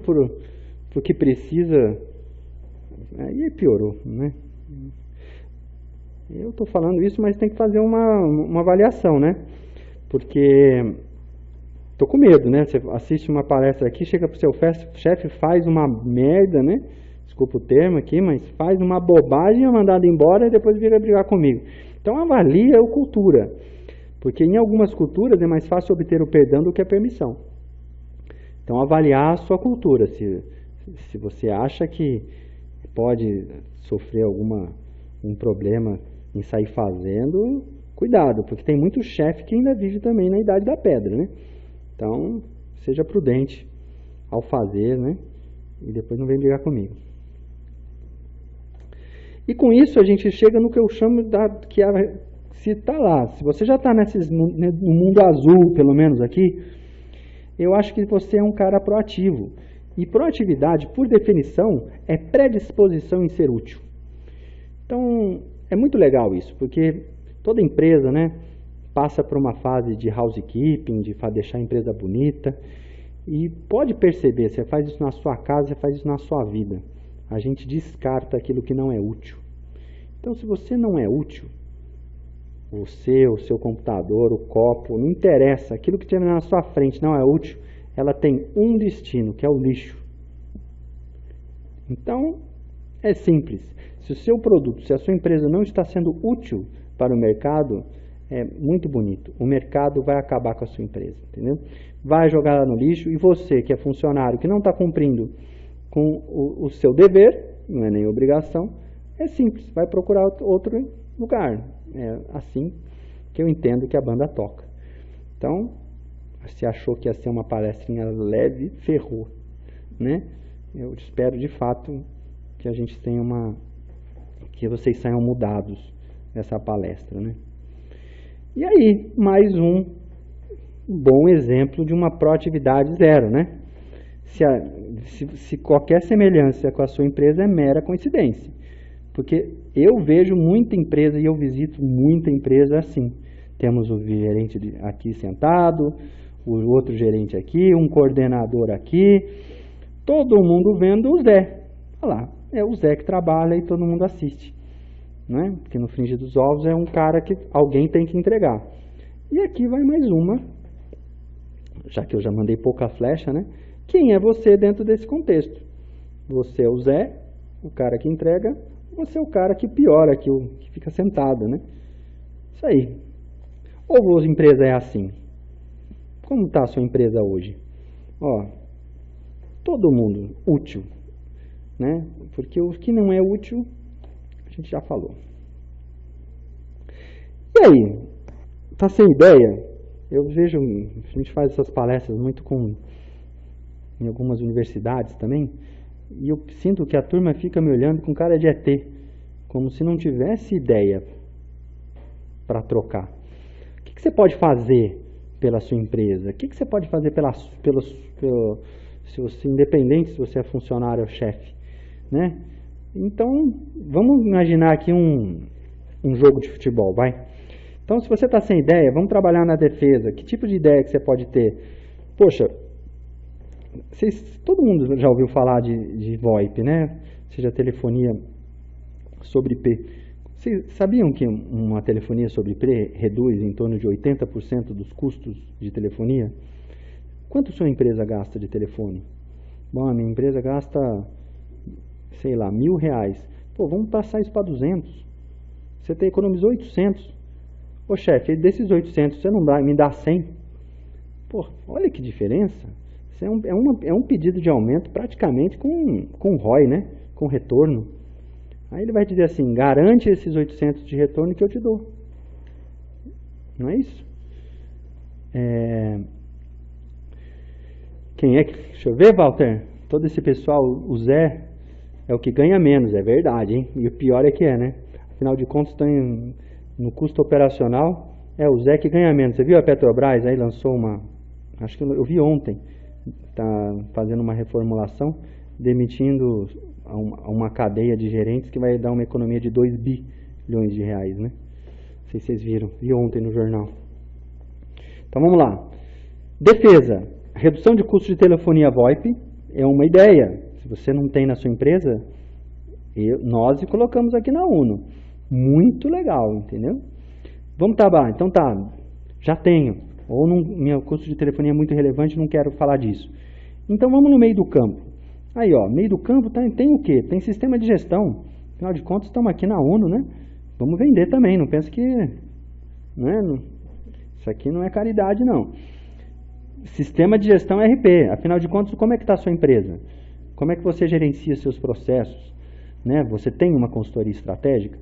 S1: porque precisa, aí piorou, né? Eu estou falando isso, mas tem que fazer uma avaliação, né? Porque estou com medo, né? Você assiste uma palestra aqui, chega para o seu chefe, faz uma merda, né? Desculpa o termo aqui, mas faz uma bobagem, é mandado embora e depois vira brigar comigo. Então avalia a cultura, porque em algumas culturas é mais fácil obter o perdão do que a permissão. Então avaliar a sua cultura, se você acha que pode sofrer um problema em sair fazendo, cuidado, porque tem muito chefe que ainda vive também na idade da pedra, né? Então seja prudente ao fazer, né? E depois não vem brigar comigo. E com isso a gente chega no que eu chamo se está lá, se você já está no mundo azul, pelo menos aqui, eu acho que você é um cara proativo. E proatividade, por definição, é predisposição em ser útil. Então, é muito legal isso, porque toda empresa, né, passa por uma fase de housekeeping, de deixar a empresa bonita, e pode perceber, você faz isso na sua casa, você faz isso na sua vida. A gente descarta aquilo que não é útil. Então, se você não é útil, o seu computador, o copo, não interessa, aquilo que tiver na sua frente não é útil, ela tem um destino, que é o lixo. Então, é simples. Se o seu produto, se a sua empresa não está sendo útil para o mercado, é muito bonito. O mercado vai acabar com a sua empresa, entendeu? Vai jogar ela no lixo e você, que é funcionário, que não está cumprindo com o seu dever, não é nem obrigação, é simples, vai procurar outro lugar. É assim que eu entendo que a banda toca. Então, se achou que ia ser uma palestrinha leve, ferrou, né? Eu espero de fato que a gente tenha que vocês saiam mudados dessa palestra, né? E aí, mais um bom exemplo de uma proatividade zero, né? Se qualquer semelhança com a sua empresa é mera coincidência. Porque eu vejo muita empresa e eu visito muita empresa assim. Temos o gerente aqui sentado, o outro gerente aqui, um coordenador aqui, todo mundo vendo o Zé. Olha lá, é o Zé que trabalha e todo mundo assiste. Né? Porque no frigir dos ovos é um cara que alguém tem que entregar. E aqui vai mais uma, já que eu já mandei pouca flecha, né? Quem é você dentro desse contexto? Você é o Zé, o cara que entrega, ou você é o cara que piora, que fica sentado, né? Isso aí. Ou a empresa é assim? Como está a sua empresa hoje? Ó, todo mundo útil, né? Porque o que não é útil, a gente já falou. E aí, tá sem ideia? Eu vejo, a gente faz essas palestras muito em algumas universidades também, e eu sinto que a turma fica me olhando com cara de ET, como se não tivesse ideia para trocar. O que você pode fazer pela sua empresa? O que você pode fazer pelos seus independentes, se você é funcionário ou chefe, né? Então, vamos imaginar aqui um jogo de futebol, vai? Então, se você está sem ideia, vamos trabalhar na defesa. Que tipo de ideia que você pode ter? Poxa, todo mundo já ouviu falar de VoIP, né? Seja telefonia sobre IP. Vocês sabiam que uma telefonia sobre IP reduz em torno de 80% dos custos de telefonia? Quanto sua empresa gasta de telefone? Bom, a minha empresa gasta, sei lá, R$1.000. Pô, vamos passar isso para 200. Você economizou 800. Ô chefe, desses 800, você não me dá 100? Pô, olha que diferença. Isso é um pedido de aumento praticamente com ROI, né? Com retorno. Aí ele vai dizer assim, garante esses 800 de retorno que eu te dou. Não é isso? Quem é que... Deixa eu ver, Walter. Todo esse pessoal, o Zé, é o que ganha menos, é verdade, hein? E o pior é que é, né? Afinal de contas, estão no custo operacional, é o Zé que ganha menos. Você viu a Petrobras aí lançou acho que eu vi ontem, está fazendo uma reformulação, demitindo uma cadeia de gerentes que vai dar uma economia de 2 bilhões de reais, né? Não sei se vocês viram, vi ontem no jornal. Então vamos lá. Defesa. Redução de custo de telefonia VoIP é uma ideia. Se você não tem na sua empresa, nós colocamos aqui na UNO. Muito legal, entendeu? Vamos trabalhar. Então tá, já tenho. Ou meu custo de telefonia é muito relevante, não quero falar disso. Então vamos no meio do campo. Aí, ó, meio do campo tem o quê? Tem sistema de gestão. Afinal de contas, estamos aqui na ONU, né? Vamos vender também, não pensa que... Né? Isso aqui não é caridade, não. Sistema de gestão RP. Afinal de contas, como é que está a sua empresa? Como é que você gerencia seus processos? Né? Você tem uma consultoria estratégica?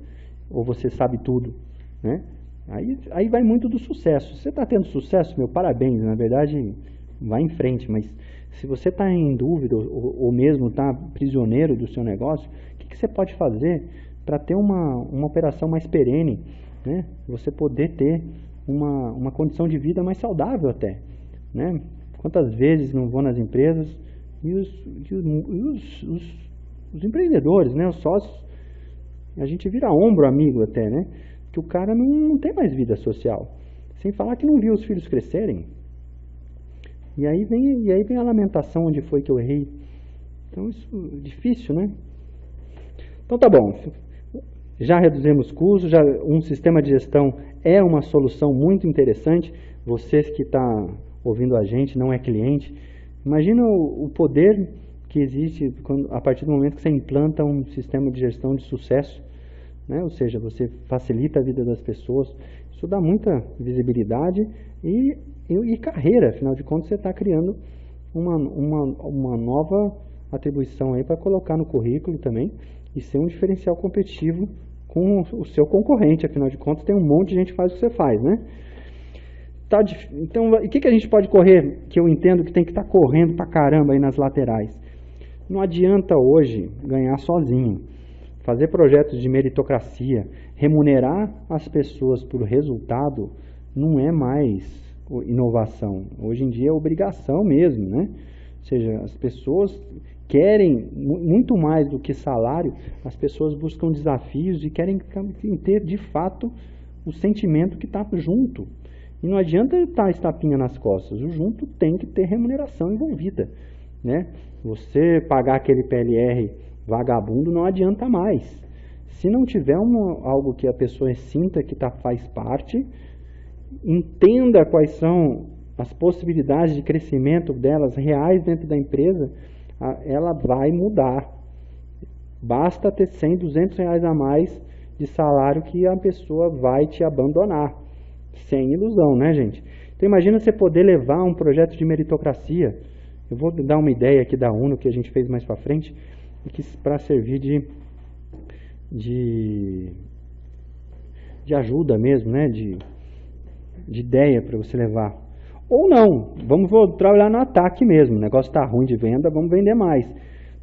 S1: Ou você sabe tudo? Né? Aí vai muito do sucesso. Se você está tendo sucesso, meu, parabéns. Na verdade, vai em frente. Mas se você está em dúvida ou mesmo está prisioneiro do seu negócio, o que você pode fazer para ter uma operação mais perene? Né? Você poder ter uma condição de vida mais saudável até. Né? Quantas vezes não vou nas empresas e os empreendedores, né? Os sócios, a gente vira ombro amigo até, né? Que o cara não tem mais vida social. Sem falar que não viu os filhos crescerem. E aí vem a lamentação onde foi que eu errei. Então isso é difícil, né? Então tá bom. Já reduzimos custos, um sistema de gestão é uma solução muito interessante. Vocês que estão ouvindo a gente, não é cliente. Imagina o poder que existe a partir do momento que você implanta um sistema de gestão de sucesso, né? Ou seja, você facilita a vida das pessoas. Isso dá muita visibilidade e carreira. Afinal de contas, você está criando uma nova atribuição aí para colocar no currículo também e ser um diferencial competitivo com o seu concorrente. Afinal de contas, tem um monte de gente que faz o que você faz, né? Então, o que a gente pode correr, que eu entendo que tem que estar correndo pra caramba aí nas laterais? Não adianta hoje ganhar sozinho, fazer projetos de meritocracia, remunerar as pessoas por resultado, não é mais inovação. Hoje em dia é obrigação mesmo, né? Ou seja, as pessoas querem muito mais do que salário, as pessoas buscam desafios e querem ter de fato o sentimento que está junto. E não adianta estar estapinha nas costas, o junto tem que ter remuneração envolvida, né? Você pagar aquele PLR vagabundo não adianta mais. Se não tiver algo que a pessoa sinta que faz parte, entenda quais são as possibilidades de crescimento delas reais dentro da empresa, ela vai mudar. Basta ter 100, 200 reais a mais de salário que a pessoa vai te abandonar. Sem ilusão, né, gente? Então imagina você poder levar um projeto de meritocracia. Eu vou dar uma ideia aqui da UNO que a gente fez mais para frente, para servir de ajuda mesmo, né? De ideia para você levar. Ou não, vamos trabalhar no ataque mesmo. O negócio está ruim de venda, vamos vender mais.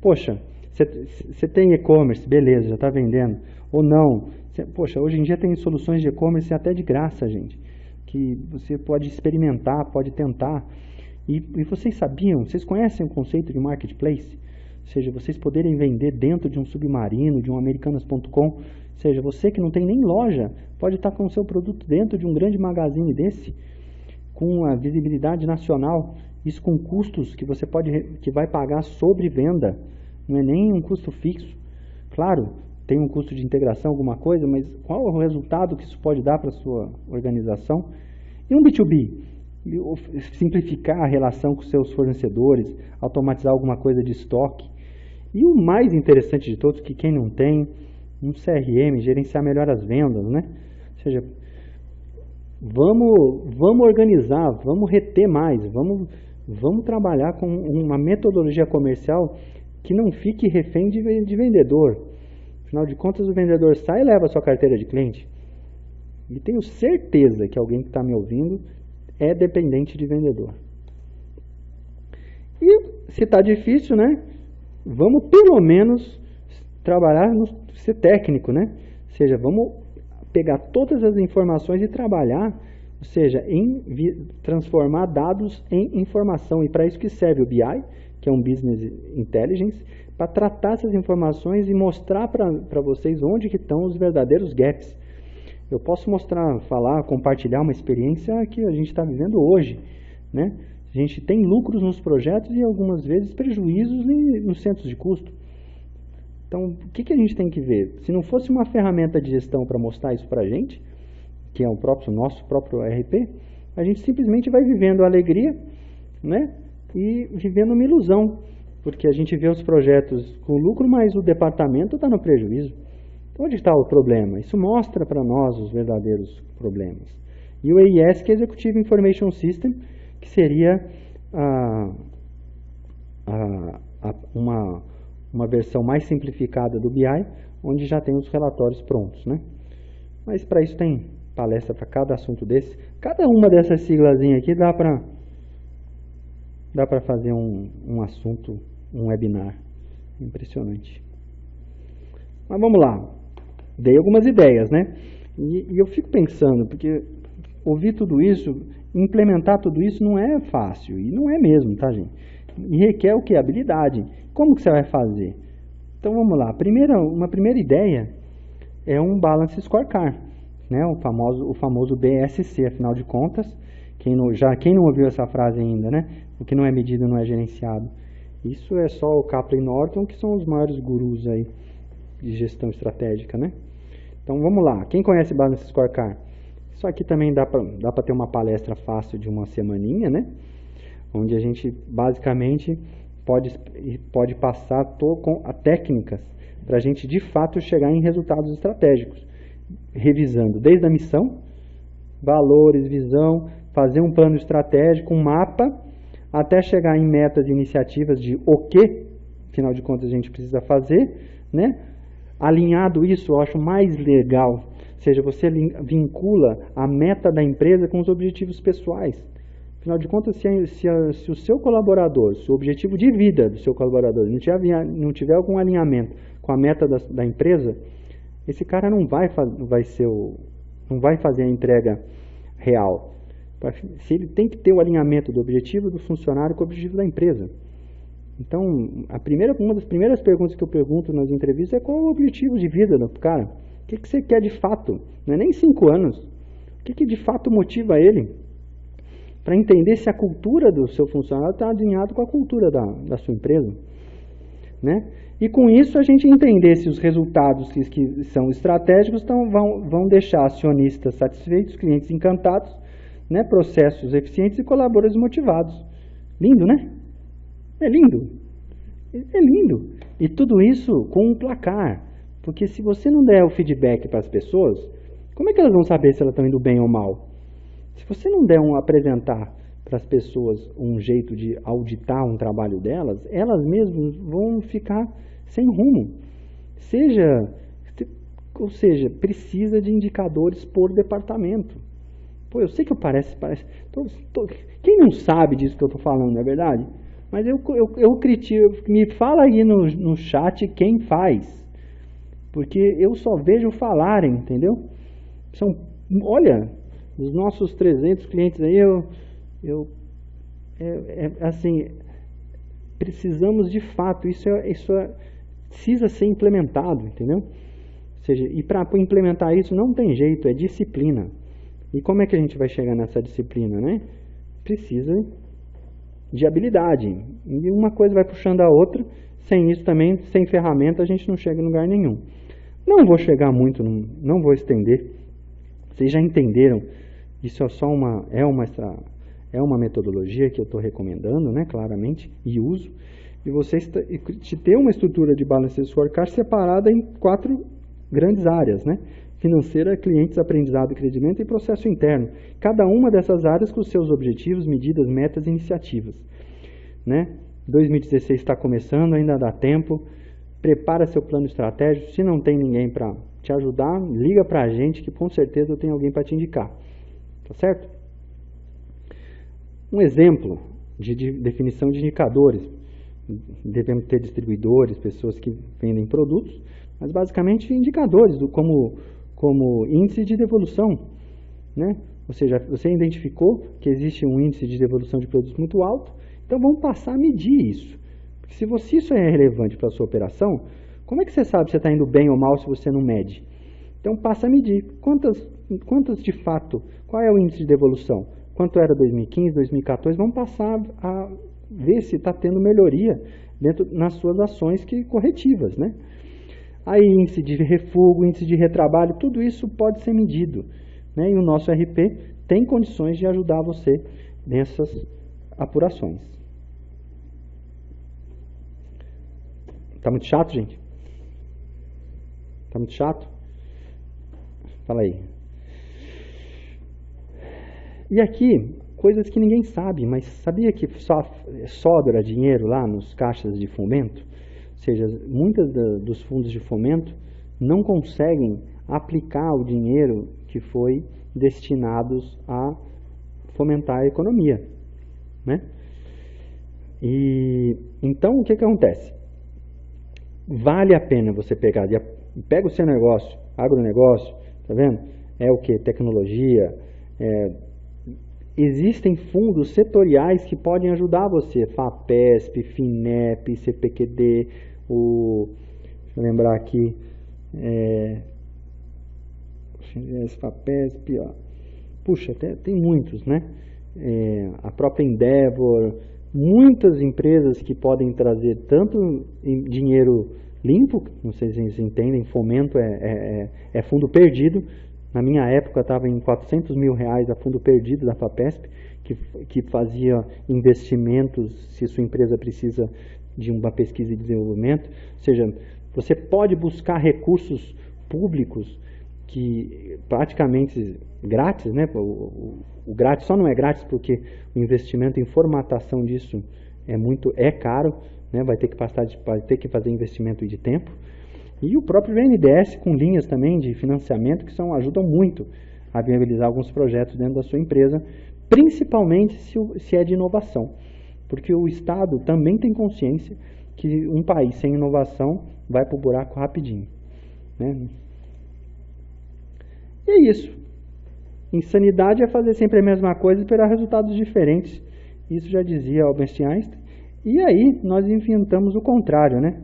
S1: Poxa, você tem e-commerce, beleza, já está vendendo. Ou não. Poxa, hoje em dia tem soluções de e-commerce até de graça, gente. Que você pode experimentar, pode tentar. E vocês sabiam, vocês conhecem o conceito de marketplace? Ou seja, vocês poderem vender dentro de um submarino, de um americanas.com. Ou seja, você que não tem nem loja, pode estar com o seu produto dentro de um grande magazine desse, com a visibilidade nacional, isso com custos que você que vai pagar sobre venda, não é nem um custo fixo. Claro, tem um custo de integração, alguma coisa, mas qual é o resultado que isso pode dar para a sua organização? E um B2B? Simplificar a relação com seus fornecedores, automatizar alguma coisa de estoque. E o mais interessante de todos, que quem não tem, um CRM, gerenciar melhor as vendas, né? Ou seja, vamos organizar, vamos reter mais, vamos trabalhar com uma metodologia comercial que não fique refém de vendedor. Afinal de contas, o vendedor sai e leva a sua carteira de cliente. E tenho certeza que alguém que está me ouvindo é dependente de vendedor. E se está difícil, né? Vamos pelo menos trabalhar no ser técnico, né? Ou seja, vamos pegar todas as informações e trabalhar, ou seja, transformar dados em informação. E para isso que serve o BI, que é um Business Intelligence, para tratar essas informações e mostrar para vocês onde que estão os verdadeiros gaps. Eu posso mostrar, falar, compartilhar uma experiência que a gente está vivendo hoje, né? A gente tem lucros nos projetos e algumas vezes prejuízos nos centros de custo. Então, o que a gente tem que ver? Se não fosse uma ferramenta de gestão para mostrar isso para a gente, que é o nosso próprio ERP, a gente simplesmente vai vivendo a alegria, né? E vivendo uma ilusão, porque a gente vê os projetos com lucro, mas o departamento está no prejuízo. Então, onde está o problema? Isso mostra para nós os verdadeiros problemas. E o EIS, que é Executive Information System, que seria uma versão mais simplificada do BI, onde já tem os relatórios prontos, né? Mas para isso tem palestra para cada assunto desse. Cada uma dessas siglazinhas aqui dá para fazer um assunto, um webinar. Impressionante. Mas vamos lá. Dei algumas ideias, né? E eu fico pensando, porque ouvir tudo isso, implementar tudo isso não é fácil. E não é mesmo, tá, gente? E requer o quê? Habilidade. Como que você vai fazer? Então vamos lá. Uma primeira ideia é um Balance Scorecard, né? O famoso BSC, afinal de contas. Quem não ouviu essa frase ainda, né? O que não é medido não é gerenciado. Isso é só o Kaplan e Norton, que são os maiores gurus aí de gestão estratégica, né? Então vamos lá. Quem conhece Balance Scorecard? Isso aqui também dá para ter uma palestra fácil de uma semaninha, né? Onde a gente basicamente pode passar com técnicas para a gente de fato chegar em resultados estratégicos, revisando desde a missão, valores, visão, fazer um plano estratégico, um mapa, até chegar em metas e iniciativas de o que, afinal de contas, a gente precisa fazer, né? Alinhado isso, eu acho mais legal, ou seja, você vincula a meta da empresa com os objetivos pessoais. Afinal de contas, se o seu colaborador, se o objetivo de vida do seu colaborador não tiver algum alinhamento com a meta da empresa, esse cara não vai fazer a entrega real. Se ele tem que ter o alinhamento do objetivo do funcionário com o objetivo da empresa. Então, uma das primeiras perguntas que eu pergunto nas entrevistas é qual é o objetivo de vida do cara? O que você quer de fato? Não é nem 5 anos. O que de fato motiva ele? Para entender se a cultura do seu funcionário está alinhado com a cultura da sua empresa. Né? E com isso a gente entender se os resultados que são estratégicos vão deixar acionistas satisfeitos, clientes encantados, né? Processos eficientes e colaboradores motivados. Lindo, né? É lindo. É lindo. E tudo isso com um placar. Porque se você não der o feedback para as pessoas, como é que elas vão saber se elas estão indo bem ou mal? Se você não der apresentar para as pessoas um jeito de auditar um trabalho delas, elas mesmas vão ficar sem rumo. Ou seja, precisa de indicadores por departamento. Pô, eu sei que parece. Quem não sabe disso que eu estou falando, não é verdade? Mas eu critico, me fala aí no chat quem faz. Porque eu só vejo falarem, entendeu? Olha, os nossos 300 clientes aí, assim, precisamos de fato, isso precisa ser implementado, entendeu? Ou seja, e para implementar isso não tem jeito, é disciplina. E como é que a gente vai chegar nessa disciplina, né? Precisa de habilidade. E uma coisa vai puxando a outra, sem isso também, sem ferramenta, a gente não chega em lugar nenhum. Não vou chegar muito, não vou estender. Vocês já entenderam, isso é só uma metodologia que eu estou recomendando, né, claramente, e uso. E vocês ter uma estrutura de Balanced Scorecard separada em 4 grandes áreas, né? Financeira, clientes, aprendizado e crescimento e processo interno. Cada uma dessas áreas com seus objetivos, medidas, metas e iniciativas. Né? 2016 está começando, ainda dá tempo. Prepara seu plano estratégico. Se não tem ninguém para te ajudar, liga para a gente que com certeza eu tenho alguém para te indicar. Tá certo? Um exemplo de definição de indicadores. Devemos ter distribuidores, pessoas que vendem produtos, mas basicamente indicadores como índice de devolução, né? Ou seja, você identificou que existe um índice de devolução de produtos muito alto, então vamos passar a medir isso. Porque se isso é relevante para a sua operação, como é que você sabe se está indo bem ou mal se você não mede? Então passa a medir. Quantas de fato, qual é o índice de devolução? Quanto era 2015, 2014? Vamos passar a ver se está tendo melhoria nas suas ações corretivas, né? Aí índice de refúgio, índice de retrabalho, tudo isso pode ser medido, né? E o nosso RP tem condições de ajudar você nessas apurações. Tá muito chato, gente? Tá muito chato? Fala aí. E aqui, coisas que ninguém sabe, mas sabia que sobra dinheiro lá nos caixas de fomento? Ou seja, muitos dos fundos de fomento não conseguem aplicar o dinheiro que foi destinados a fomentar a economia, né? E então o que acontece? Vale a pena você pega o seu negócio, agronegócio, tá vendo? É o que? Tecnologia. Existem fundos setoriais que podem ajudar você, FAPESP, FINEP, CPQD, deixa eu lembrar aqui, FAPESP, ó. Puxa, tem muitos, né? A própria Endeavor, muitas empresas que podem trazer tanto dinheiro limpo, não sei se vocês entendem, fomento é fundo perdido. Na minha época estava em R$400 mil a fundo perdido da FAPESP, que fazia investimentos se sua empresa precisa de uma pesquisa e desenvolvimento. Ou seja, você pode buscar recursos públicos que praticamente grátis, né? O grátis só não é grátis porque o investimento em formatação disso é caro, né? Vai ter que fazer investimento de tempo. E o próprio BNDES com linhas também de financiamento que ajudam muito a viabilizar alguns projetos dentro da sua empresa, principalmente se é de inovação. Porque o Estado também tem consciência que um país sem inovação vai para o buraco rapidinho, né? E é isso. Insanidade é fazer sempre a mesma coisa e esperar resultados diferentes. Isso já dizia Albert Einstein. E aí nós inventamos o contrário, né?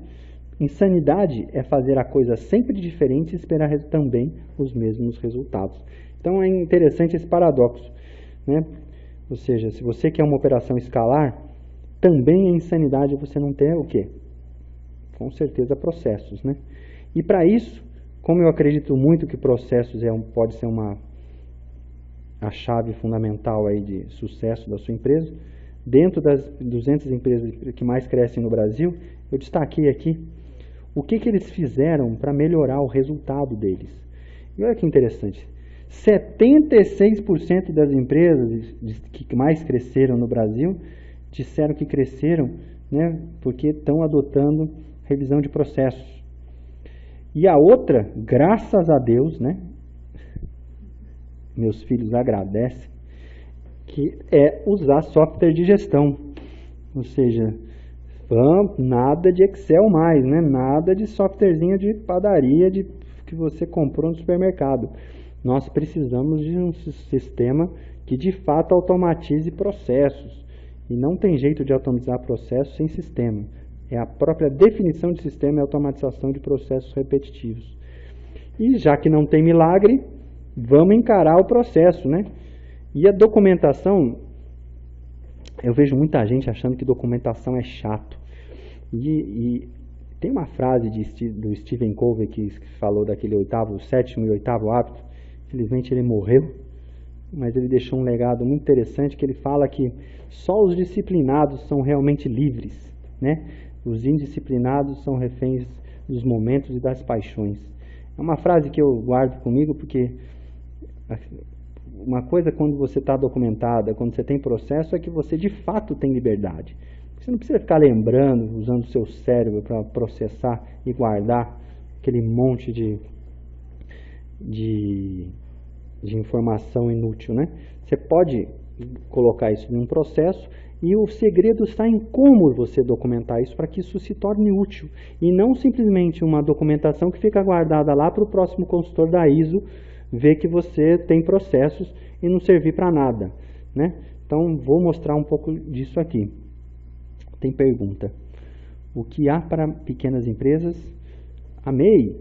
S1: Insanidade é fazer a coisa sempre diferente e esperar também os mesmos resultados. Então é interessante esse paradoxo, né? Ou seja, se você quer uma operação escalar, também é insanidade você não ter o quê? Com certeza processos, né? E para isso, como eu acredito muito que processos pode ser a chave fundamental aí de sucesso da sua empresa, dentro das 200 empresas que mais crescem no Brasil, eu destaquei aqui o que eles fizeram para melhorar o resultado deles. E olha que interessante, 76% das empresas que mais cresceram no Brasil disseram que cresceram, né, porque estão adotando revisão de processos. E a outra, graças a Deus, né, meus filhos agradecem, que é usar software de gestão. Ou seja, nada de Excel mais, né? Nada de softwarezinho de padaria que você comprou no supermercado. Nós precisamos de um sistema que de fato automatize processos. E não tem jeito de automatizar processos sem sistema. É a própria definição de sistema e automatização de processos repetitivos. E já que não tem milagre, vamos encarar o processo, né? E a documentação, eu vejo muita gente achando que documentação é chato. E tem uma frase do Stephen Covey que falou daquele sétimo e oitavo hábito. Infelizmente ele morreu, mas ele deixou um legado muito interessante, que ele fala que só os disciplinados são realmente livres, né? Os indisciplinados são reféns dos momentos e das paixões. É uma frase que eu guardo comigo porque uma coisa quando você está documentada, quando você tem processo, é que você de fato tem liberdade. Você não precisa ficar lembrando, usando o seu cérebro para processar e guardar aquele monte de informação inútil, né? Você pode colocar isso em um processo e o segredo está em como você documentar isso para que isso se torne útil e não simplesmente uma documentação que fica guardada lá para o próximo consultor da ISO ver que você tem processos e não servir para nada, né? Então, vou mostrar um pouco disso aqui. Tem pergunta. O que há para pequenas empresas? A MEI?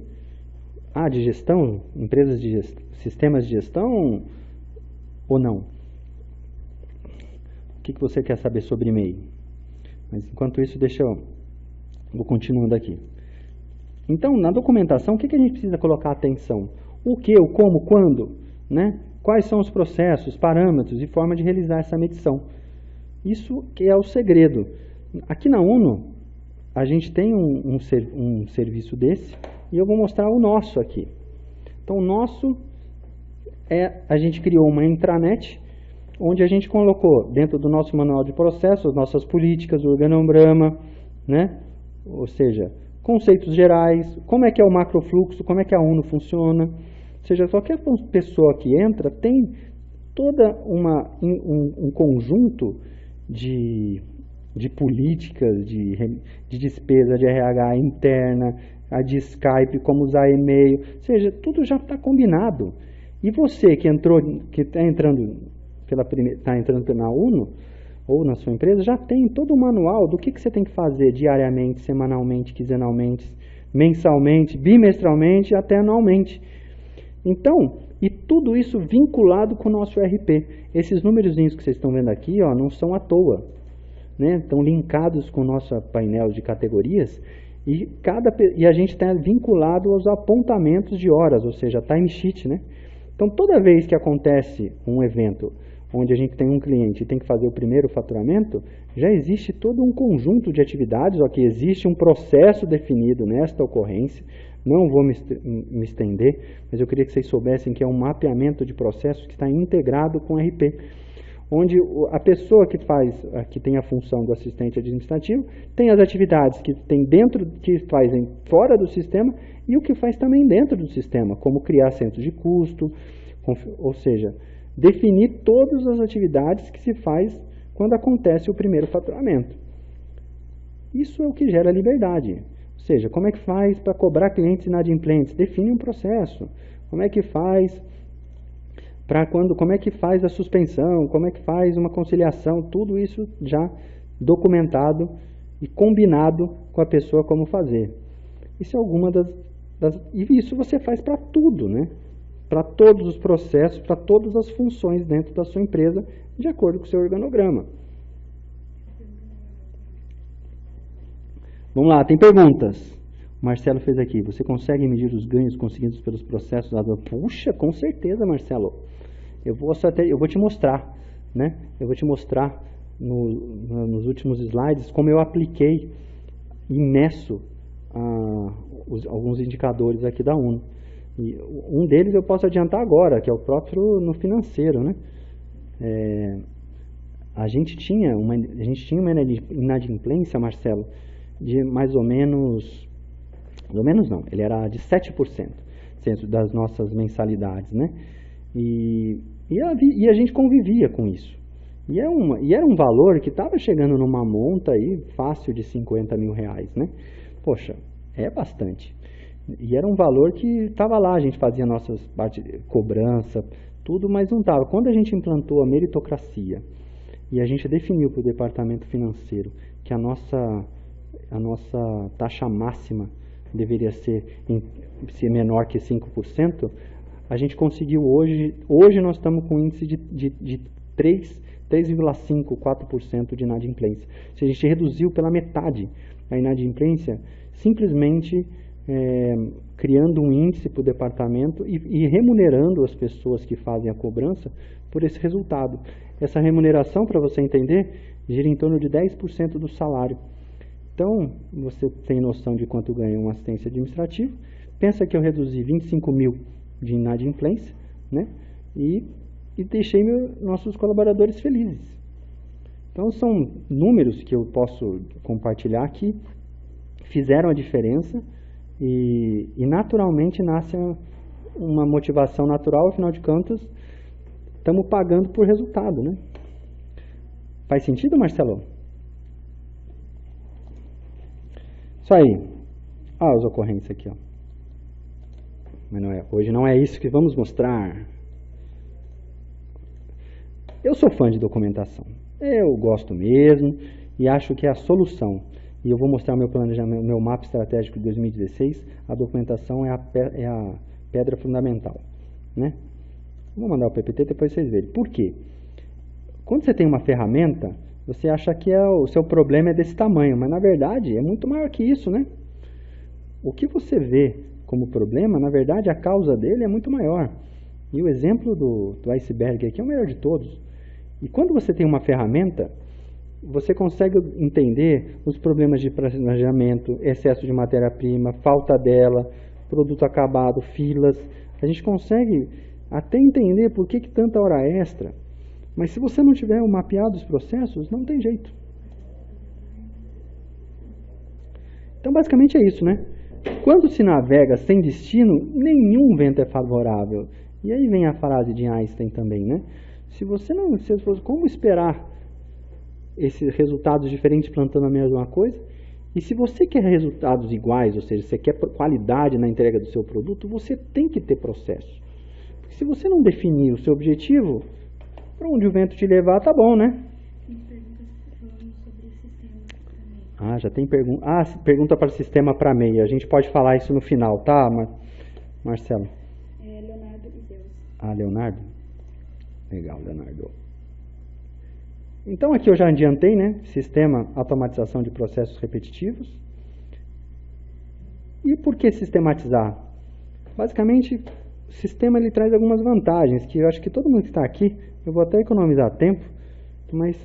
S1: De gestão? Empresas de sistemas de gestão ou não? O que você quer saber sobre MEI? Mas, enquanto isso, vou continuando aqui. Então, na documentação, o que a gente precisa colocar atenção? O que, o como, quando, né? Quais são os processos, parâmetros e forma de realizar essa medição. Isso que é o segredo. Aqui na UNO, a gente tem um serviço desse e eu vou mostrar o nosso aqui. Então, o nosso a gente criou uma intranet onde a gente colocou dentro do nosso manual de processos, nossas políticas, o organograma, né? Ou seja, conceitos gerais, como é que é o macrofluxo, como é que a UNO funciona. Ou seja, qualquer pessoa que entra tem toda um conjunto de políticas, de despesa de RH interna, a de Skype, como usar e-mail, ou seja, tudo já está combinado. E você que está entrando na UNO ou na sua empresa, já tem todo o manual do que você tem que fazer diariamente, semanalmente, quinzenalmente, mensalmente, bimestralmente, até anualmente. Então, e tudo isso vinculado com o nosso ERP. Esses númerozinhos que vocês estão vendo aqui, não são à toa, né? Estão linkados com o nosso painel de categorias e a gente está vinculado aos apontamentos de horas, ou seja, timesheet, né? Então, toda vez que acontece um evento onde a gente tem um cliente e tem que fazer o primeiro faturamento, já existe todo um conjunto de atividades, que existe um processo definido nesta ocorrência. Não vou me estender, mas eu queria que vocês soubessem que é um mapeamento de processos que está integrado com o RP, onde a pessoa que tem a função do assistente administrativo tem as atividades que tem que fazem fora do sistema e o que faz também dentro do sistema, como criar centros de custo, ou seja, definir todas as atividades que se faz quando acontece o primeiro faturamento. Isso é o que gera liberdade. Ou seja, como é que faz para cobrar clientes inadimplentes? Define um processo. Como é que faz como é que faz a suspensão? Como é que faz uma conciliação? Tudo isso já documentado e combinado com a pessoa como fazer. Isso é alguma e isso você faz para tudo, né? Para todos os processos, para todas as funções dentro da sua empresa, de acordo com o seu organograma. Vamos lá, tem perguntas. O Marcelo fez aqui. Você consegue medir os ganhos conseguidos pelos processos? Puxa, com certeza, Marcelo. Eu vou te mostrar, né? Eu vou te mostrar nos últimos slides como eu apliquei e meço alguns indicadores aqui da UNO. E um deles eu posso adiantar agora, que é o próprio no financeiro, né? A gente tinha uma inadimplência, Marcelo, de mais ou menos não, ele era de 7% das nossas mensalidades, né? E a gente convivia com isso. E era um valor que estava chegando numa monta aí fácil de 50 mil reais, né? Poxa, é bastante. E era um valor que estava lá, a gente fazia nossas partes de cobrança, tudo, mas não estava. Quando a gente implantou a meritocracia e a gente definiu para o departamento financeiro que a nossa taxa máxima deveria ser menor que 5%, a gente conseguiu hoje nós estamos com um índice de 3,5%, 4% de inadimplência. Se a gente reduziu pela metade a inadimplência, simplesmente criando um índice para o departamento e remunerando as pessoas que fazem a cobrança por esse resultado. Essa remuneração, para você entender, gira em torno de 10% do salário. Então, você tem noção de quanto ganha um assistente administrativo. Pensa que eu reduzi 25 mil de inadimplência, né? E deixei nossos colaboradores felizes. Então, são números que eu posso compartilhar que fizeram a diferença e naturalmente nasce uma motivação natural, afinal de contas, estamos pagando por resultado, né? Faz sentido, Marcelo? Isso aí. As ocorrências aqui, ó. Mas hoje não é isso que vamos mostrar. Eu sou fã de documentação. Eu gosto mesmo e acho que é a solução. E eu vou mostrar meu planejamento, meu mapa estratégico de 2016. A documentação é a pedra fundamental, né? Vou mandar o PPT depois vocês verem. Por quê? Quando você tem uma ferramenta, você acha que o seu problema é desse tamanho, mas na verdade é muito maior que isso, né? O que você vê como problema, na verdade a causa dele é muito maior. E o exemplo do iceberg aqui é o melhor de todos. E quando você tem uma ferramenta, você consegue entender os problemas de planejamento, excesso de matéria-prima, falta dela, produto acabado, filas. A gente consegue até entender por que tanta hora extra. Mas se você não tiver mapeado os processos, não tem jeito. Então, basicamente é isso, né? Quando se navega sem destino, nenhum vento é favorável. E aí vem a frase de Einstein também, né? Como esperar esses resultados diferentes plantando a mesma coisa? E se você quer resultados iguais, ou seja, você quer qualidade na entrega do seu produto, você tem que ter processo. Porque se você não definir o seu objetivo, para onde o vento te levar, tá bom, né?
S2: Tem perguntas falando sobre sistemas também.
S1: Já tem pergunta. Pergunta para sistema para MEI. A gente pode falar isso no final, tá, Marcelo?
S2: Leonardo e Deus.
S1: Leonardo? Legal, Leonardo. Então aqui eu já adiantei, né? Sistema, automatização de processos repetitivos. E por que sistematizar? Basicamente, o sistema ele traz algumas vantagens, que eu acho que todo mundo que está aqui, eu vou até economizar tempo, mas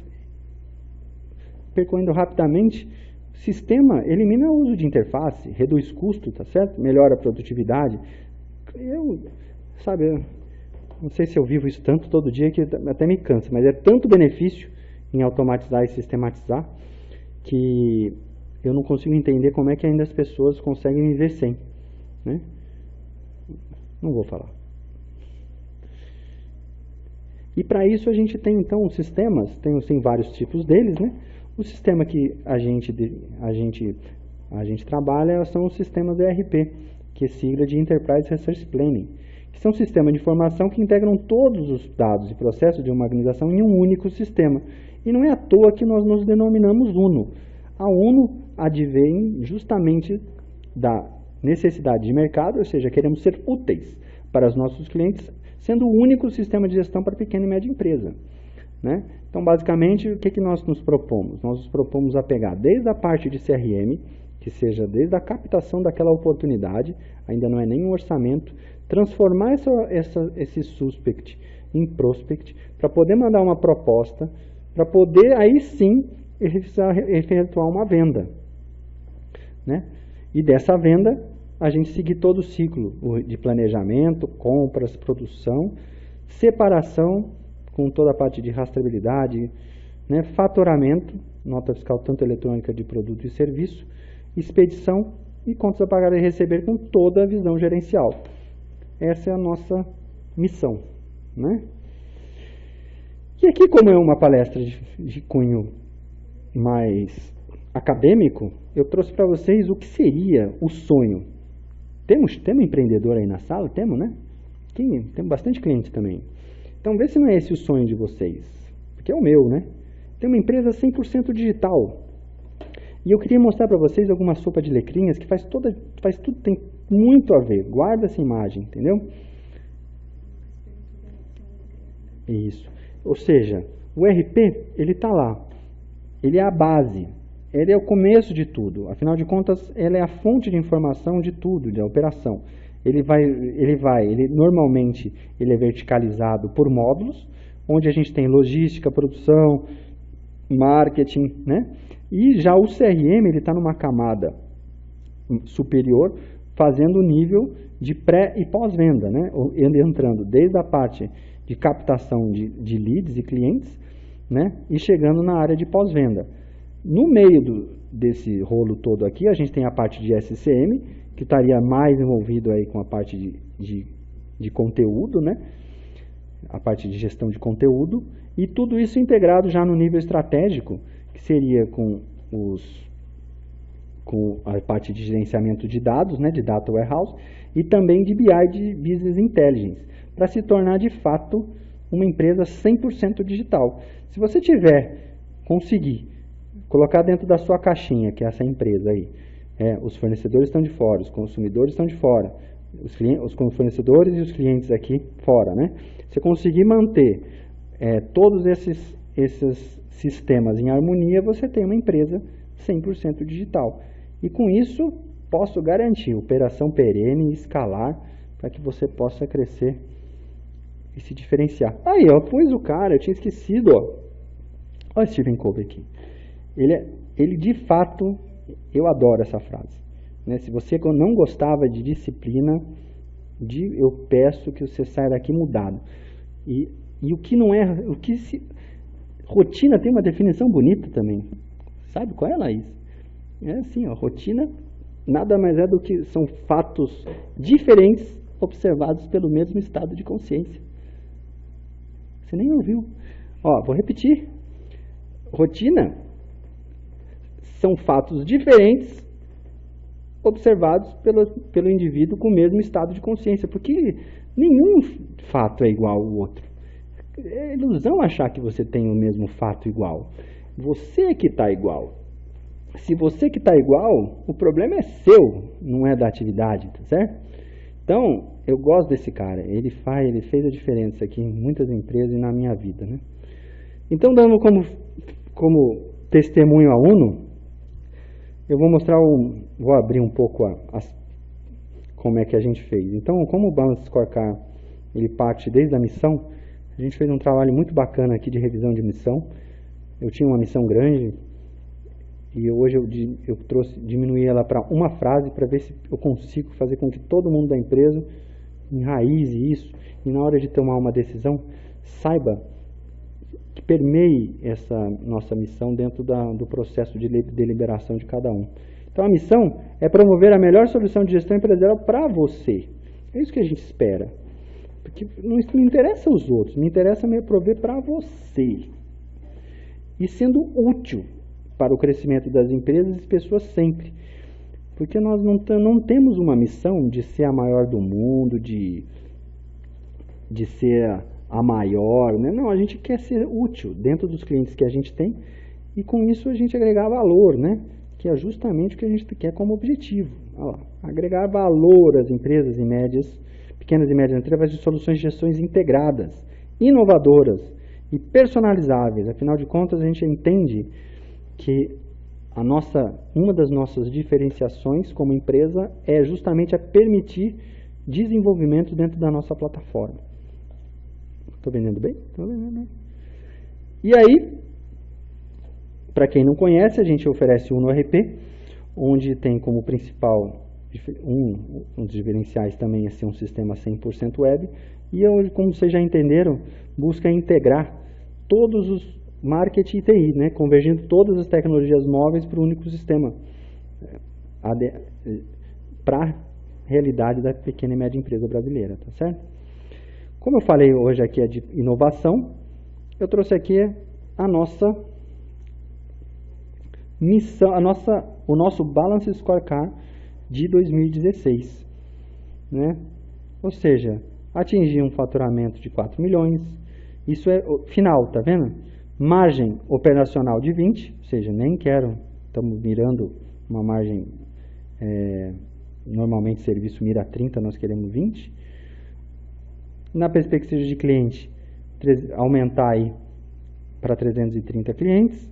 S1: percorrendo rapidamente, o sistema elimina o uso de interface, reduz custo, tá certo? Melhora a produtividade. Eu não sei se eu vivo isso tanto todo dia que até me cansa, mas é tanto benefício em automatizar e sistematizar que eu não consigo entender como é que ainda as pessoas conseguem viver sem, né? Não vou falar. E para isso a gente tem então os sistemas, tem vários tipos deles, né? O sistema que a gente trabalha são os sistemas ERP, que é sigla de Enterprise Resource Planning, que são sistemas de informação que integram todos os dados e processos de uma organização em um único sistema. E não é à toa que nós nos denominamos UNO. A UNO advém justamente da necessidade de mercado, ou seja, queremos ser úteis para os nossos clientes, sendo o único sistema de gestão para pequena e média empresa, né? Então, basicamente, o que nós nos propomos? Nós nos propomos a pegar desde a parte de CRM, que seja desde a captação daquela oportunidade, ainda não é nenhum orçamento, transformar esse suspect em prospect, para poder mandar uma proposta, para poder aí sim efetuar uma venda, né? E dessa venda, a gente seguir todo o ciclo de planejamento, compras, produção, separação com toda a parte de rastreabilidade, né, faturamento, nota fiscal tanto eletrônica de produto e serviço, expedição e contas a pagar e receber com toda a visão gerencial. Essa é a nossa missão, né? E aqui, como é uma palestra de cunho mais acadêmico, eu trouxe para vocês o que seria o sonho. Temos empreendedor aí na sala? Temos, né? Temos bastante cliente também. Então, vê se não é esse o sonho de vocês, porque é o meu, né? Tem uma empresa 100% digital. E eu queria mostrar para vocês alguma sopa de letrinhas que faz tudo, tem muito a ver. Guarda essa imagem, entendeu? Isso. Ou seja, o RP, ele está lá. Ele é a base. Ele é o começo de tudo. Afinal de contas, ele é a fonte de informação de tudo, da operação. Ele normalmente ele é verticalizado por módulos, onde a gente tem logística, produção, marketing, né? E já o CRM, ele está numa camada superior, fazendo o nível de pré e pós-venda, né? Entrando desde a parte de captação de leads e clientes, né? E chegando na área de pós-venda. No meio desse rolo todo aqui, a gente tem a parte de SCM, que estaria mais envolvido aí com a parte de conteúdo, né? A parte de gestão de conteúdo, e tudo isso integrado já no nível estratégico, que seria com a parte de gerenciamento de dados, né, de Data Warehouse, e também de BI, de Business Intelligence, para se tornar de fato uma empresa 100% digital. Se você conseguir colocar dentro da sua caixinha, que é essa empresa aí, os fornecedores estão de fora, os consumidores estão de fora, os fornecedores e os clientes aqui fora, né? Se conseguir manter todos esses sistemas em harmonia, você tem uma empresa 100% digital. E com isso, posso garantir operação perene e escalar para que você possa crescer e se diferenciar. Aí, ó, pus o cara, eu tinha esquecido, ó. Olha o Stephen Covey aqui. Ele de fato, eu adoro essa frase, né? Se você não gostava de disciplina, eu peço que você saia daqui mudado. E o que não é, rotina tem uma definição bonita também. Sabe qual é, Laís? É assim, ó, rotina nada mais é do que são fatos diferentes observados pelo mesmo estado de consciência. Você nem ouviu. Ó, vou repetir. Rotina são fatos diferentes observados pelo indivíduo com o mesmo estado de consciência, porque nenhum fato é igual ao outro. É ilusão achar que você tem o mesmo fato igual. Você que está igual. Se você que está igual, o problema é seu, não é da atividade, tá certo? Então, eu gosto desse cara. Ele fez a diferença aqui em muitas empresas e na minha vida, né? Então, dando como testemunho a Uno, eu vou mostrar, vou abrir um pouco como é que a gente fez. Então, como o Balance Scorecard, ele parte desde a missão, a gente fez um trabalho muito bacana aqui de revisão de missão. Eu tinha uma missão grande e hoje eu diminuí ela para uma frase para ver se eu consigo fazer com que todo mundo da empresa enraize isso e na hora de tomar uma decisão saiba que permeie essa nossa missão dentro do processo de deliberação de cada um. Então a missão é promover a melhor solução de gestão empresarial para você. É isso que a gente espera. Porque não me interessa os outros, me interessa me prover para você. E sendo útil para o crescimento das empresas e pessoas sempre. Porque nós não temos uma missão de ser a maior do mundo, de ser a maior, né? Não, a gente quer ser útil dentro dos clientes que a gente tem e com isso a gente agregar valor, né? Que é justamente o que a gente quer como objetivo. Olha lá, agregar valor às empresas e pequenas e médias através de soluções de gestões integradas, inovadoras e personalizáveis. Afinal de contas, a gente entende que uma das nossas diferenciações como empresa é justamente a permitir desenvolvimento dentro da nossa plataforma. Estou vendendo bem? Estou vendendo bem. E aí, para quem não conhece, a gente oferece o Uno RP, onde tem como principal Um dos diferenciais também é ser um sistema 100% web. E eu, como vocês já entenderam, busca integrar todos os marketing e TI, né, convergindo todas as tecnologias móveis para o único sistema, para a realidade da pequena e média empresa brasileira, tá certo? Como eu falei hoje aqui é de inovação, eu trouxe aqui a nossa missão, o nosso Balance Scorecard de 2016, né? Ou seja, atingir um faturamento de 4 milhões, isso é o final, tá vendo? Margem operacional de 20, ou seja, nem quero, estamos mirando uma margem, normalmente o serviço mira 30, nós queremos 20. Na perspectiva de cliente, aumentar aí para 330 clientes,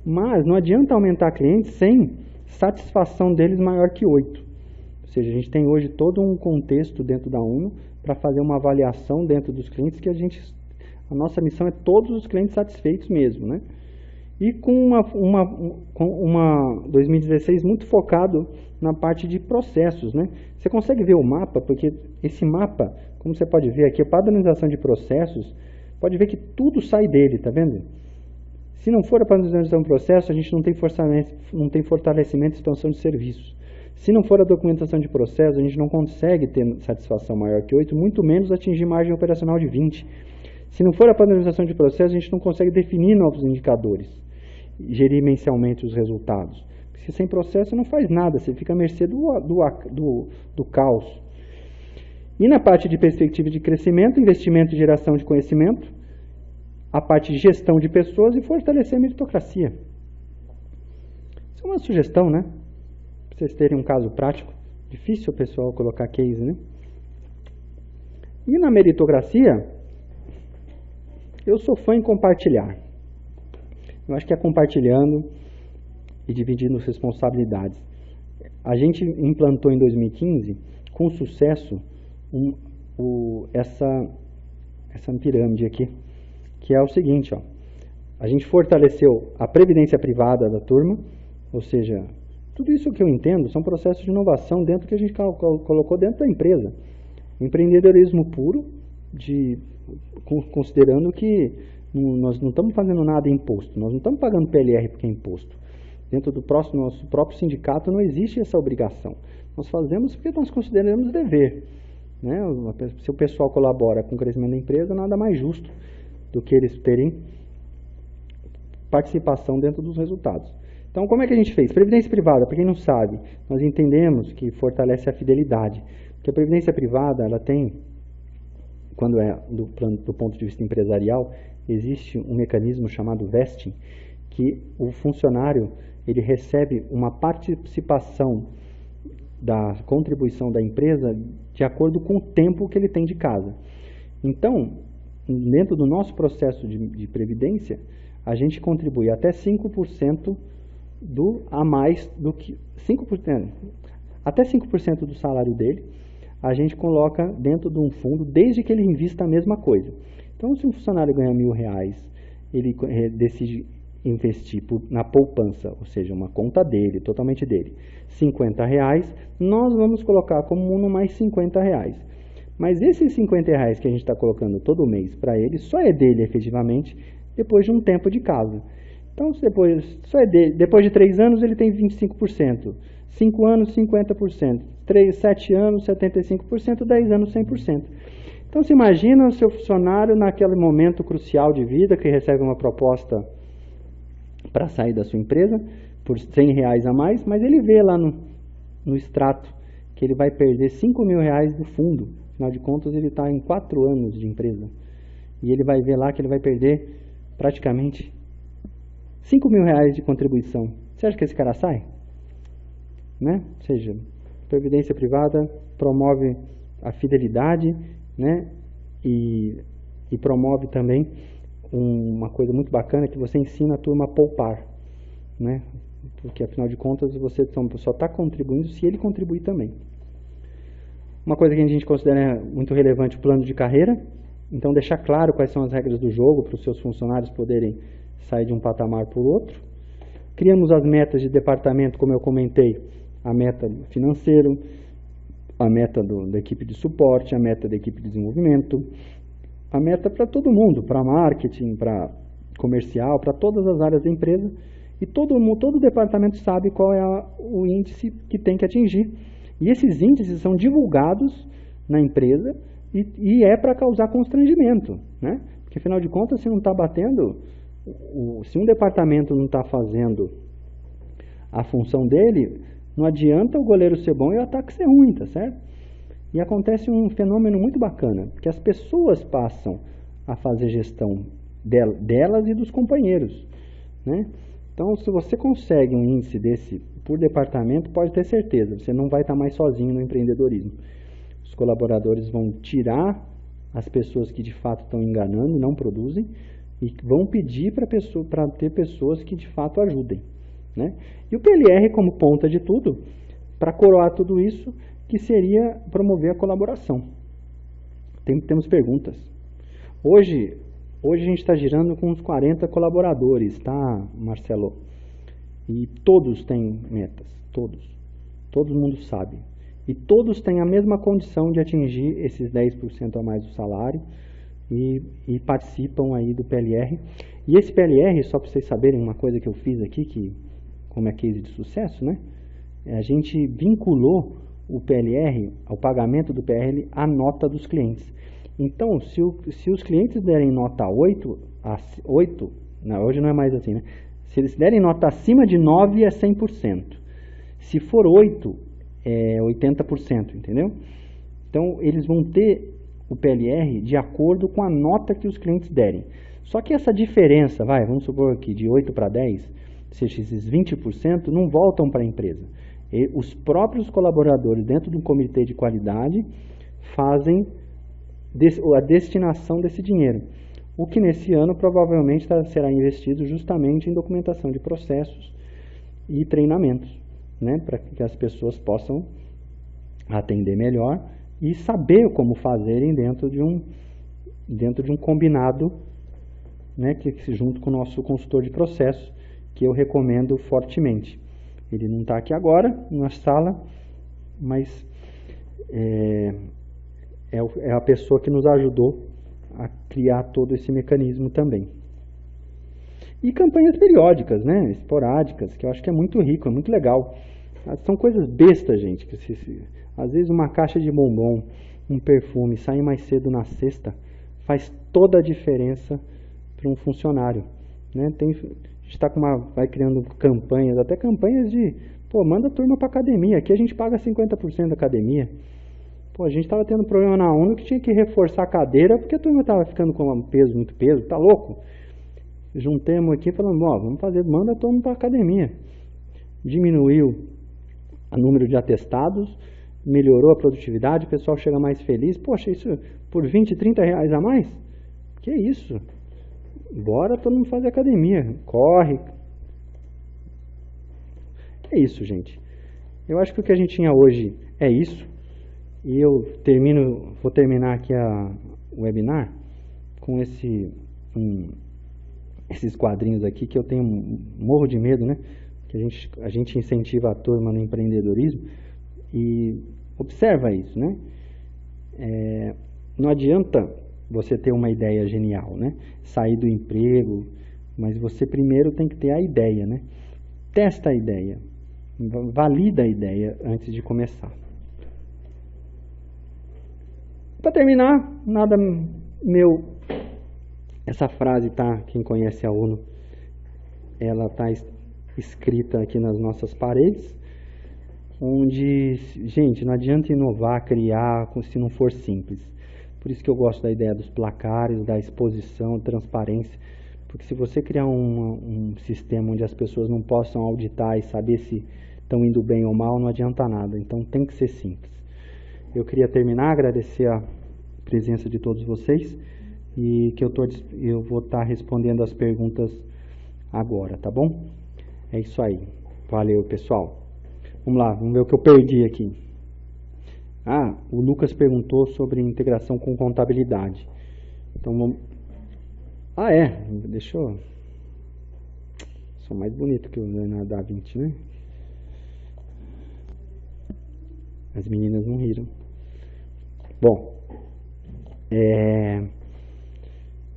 S1: mas não adianta aumentar clientes sem satisfação deles maior que 8. Ou seja, a gente tem hoje todo um contexto dentro da UNO para fazer uma avaliação dentro dos clientes que a nossa missão é todos os clientes satisfeitos mesmo, né? E com uma 2016 muito focado na parte de processos, né? Você consegue ver o mapa, porque esse mapa, como você pode ver aqui, a padronização de processos, pode ver que tudo sai dele, tá vendo? Se não for a padronização de processo, a gente não tem fortalecimento e expansão de serviços. Se não for a documentação de processo, a gente não consegue ter satisfação maior que 8, muito menos atingir margem operacional de 20. Se não for a padronização de processo, a gente não consegue definir novos indicadores, gerir mensalmente os resultados. Porque sem processo não faz nada, você fica à mercê do caos. E na parte de perspectiva de crescimento, investimento e geração de conhecimento, a parte de gestão de pessoas e fortalecer a meritocracia. Isso é uma sugestão, né? Para vocês terem um caso prático. Difícil o pessoal colocar case, né? E na meritocracia, eu sou fã em compartilhar. Eu acho que é compartilhando e dividindo responsabilidades. A gente implantou em 2015, com sucesso, essa pirâmide aqui, que é o seguinte, ó. A gente fortaleceu a previdência privada da turma, ou seja, tudo isso que eu entendo são processos de inovação dentro que a gente colocou dentro da empresa. Empreendedorismo puro, considerando que nós não estamos fazendo nada em imposto, nós não estamos pagando PLR porque é imposto. Dentro do nosso próprio sindicato não existe essa obrigação. Nós fazemos porque nós consideramos dever, né? Se o pessoal colabora com o crescimento da empresa, nada mais justo do que eles terem participação dentro dos resultados. Então, como é que a gente fez? Previdência privada, para quem não sabe, nós entendemos que fortalece a fidelidade. Porque a previdência privada, ela tem, quando é do ponto de vista empresarial, existe um mecanismo chamado vesting, que o funcionário ele recebe uma participação da contribuição da empresa de acordo com o tempo que ele tem de casa. Então, dentro do nosso processo de previdência, a gente contribui até 5% a mais do que 5%, até 5% do salário dele, a gente coloca dentro de um fundo, desde que ele invista a mesma coisa. Então, se um funcionário ganha R$1.000, ele decide investir na poupança, ou seja, uma conta dele, totalmente dele, R$50, nós vamos colocar como UNO mais R$50. Mas esses R$50 que a gente está colocando todo mês para ele, só é dele efetivamente depois de um tempo de casa. Então, depois de 3 anos ele tem 25%, 5 anos 50%, 7 anos 75%, 10 anos 100%. Então, se imagina o seu funcionário naquele momento crucial de vida que recebe uma proposta para sair da sua empresa por R$100 a mais, mas ele vê lá no extrato que ele vai perder R$5.000 do fundo. Afinal de contas, ele está em 4 anos de empresa. E ele vai ver lá que ele vai perder praticamente R$5.000 de contribuição. Você acha que esse cara sai? Né? Ou seja, previdência privada promove a fidelidade, né? E promove também uma coisa muito bacana, que você ensina a turma a poupar, né? Porque afinal de contas você só está contribuindo se ele contribuir também. Uma coisa que a gente considera muito relevante, o plano de carreira. Então, deixar claro quais são as regras do jogo para os seus funcionários poderem sair de um patamar para o outro. Criamos as metas de departamento, como eu comentei, a meta financeira, a meta da equipe de suporte, a meta da equipe de desenvolvimento, a meta para todo mundo, para marketing, para comercial, para todas as áreas da empresa, e todo departamento sabe qual é o índice que tem que atingir. E esses índices são divulgados na empresa e é para causar constrangimento, né? Porque, afinal de contas, se não está batendo, se um departamento não está fazendo a função dele, não adianta o goleiro ser bom e o ataque ser ruim, tá certo? E acontece um fenômeno muito bacana, que as pessoas passam a fazer gestão delas e dos companheiros, né? Então, se você consegue um índice desse por departamento, pode ter certeza, você não vai estar mais sozinho no empreendedorismo. Os colaboradores vão tirar as pessoas que de fato estão enganando, não produzem, e vão pedir para ter pessoas que de fato ajudem, né? E o PLR como ponta de tudo, para coroar tudo isso, que seria promover a colaboração. Temos perguntas. Hoje a gente está girando com uns 40 colaboradores, tá, Marcelo? E todos têm metas, todos. Todo mundo sabe. E todos têm a mesma condição de atingir esses 10% a mais do salário e participam aí do PLR. E esse PLR, só para vocês saberem uma coisa que eu fiz aqui, que como é case de sucesso, né? A gente vinculou o PLR, ao pagamento do PLR, à nota dos clientes. Então, se os clientes derem nota 8, não, hoje não é mais assim, né? Se eles derem nota acima de 9, é 100%. Se for 8, é 80%, entendeu? Então, eles vão ter o PLR de acordo com a nota que os clientes derem. Só que essa diferença, vamos supor aqui, de 8 para 10, seja esses 20%, não voltam para a empresa. E os próprios colaboradores, dentro de um comitê de qualidade, fazem a destinação desse dinheiro. O que nesse ano provavelmente será investido justamente em documentação de processos e treinamentos, né, para que as pessoas possam atender melhor e saber como fazerem dentro de um combinado, né, que junto com o nosso consultor de processos, que eu recomendo fortemente. Ele não está aqui agora na sala, mas é a pessoa que nos ajudou a criar todo esse mecanismo também. E campanhas periódicas, né, esporádicas, que eu acho que é muito rico, é muito legal. São coisas bestas, gente. Às vezes uma caixa de bombom, um perfume, sair mais cedo na sexta, faz toda a diferença para um funcionário, né? A gente vai criando campanhas, até campanhas de, manda a turma para academia. Aqui a gente paga 50% da academia. A gente estava tendo problema na ONU que tinha que reforçar a cadeira porque a turma estava ficando com muito peso, tá louco? Juntemos aqui falando, vamos fazer, manda a turma para academia. Diminuiu o número de atestados, melhorou a produtividade, o pessoal chega mais feliz. Poxa, isso por 20, 30 reais a mais? Que isso? Bora todo mundo fazer academia, corre. É isso, gente. Eu acho que o que a gente tinha hoje é isso. E eu vou terminar aqui o webinar com esses quadrinhos aqui que eu tenho morro de medo, né? Que a gente incentiva a turma no empreendedorismo e observa isso, né? Não adianta você ter uma ideia genial, né? Sair do emprego, mas você primeiro tem que ter a ideia, né? Testa a ideia, valida a ideia antes de começar. Para terminar, nada meu. Essa frase tá, quem conhece a ONU, ela tá escrita aqui nas nossas paredes, onde, gente, não adianta inovar, criar, se não for simples. Por isso que eu gosto da ideia dos placares, da exposição, transparência, porque se você criar um sistema onde as pessoas não possam auditar e saber se estão indo bem ou mal, não adianta nada. Então tem que ser simples. Eu queria terminar, agradecer a presença de todos vocês e que eu vou estar respondendo as perguntas agora, tá bom? É isso aí. Valeu, pessoal. Vamos lá, vamos ver o que eu perdi aqui. O Lucas perguntou sobre integração com contabilidade. Então vamos... deixa eu... Sou mais bonito que o Leonardo da Vinci, né? As meninas não riram. Bom,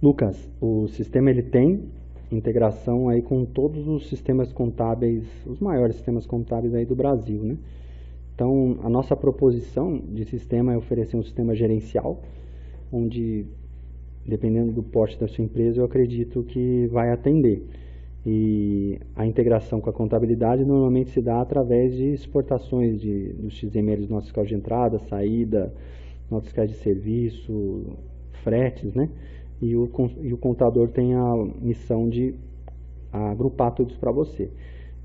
S1: Lucas, o sistema ele tem integração aí com todos os sistemas contábeis, os maiores sistemas contábeis aí do Brasil, né? Então, a nossa proposição de sistema é oferecer um sistema gerencial, onde, dependendo do porte da sua empresa, eu acredito que vai atender. E a integração com a contabilidade normalmente se dá através de exportações dos XMLs do nosso fiscal de entrada, saída, notas fiscais de serviço, fretes, né? E o contador tem a missão de agrupar todos para você.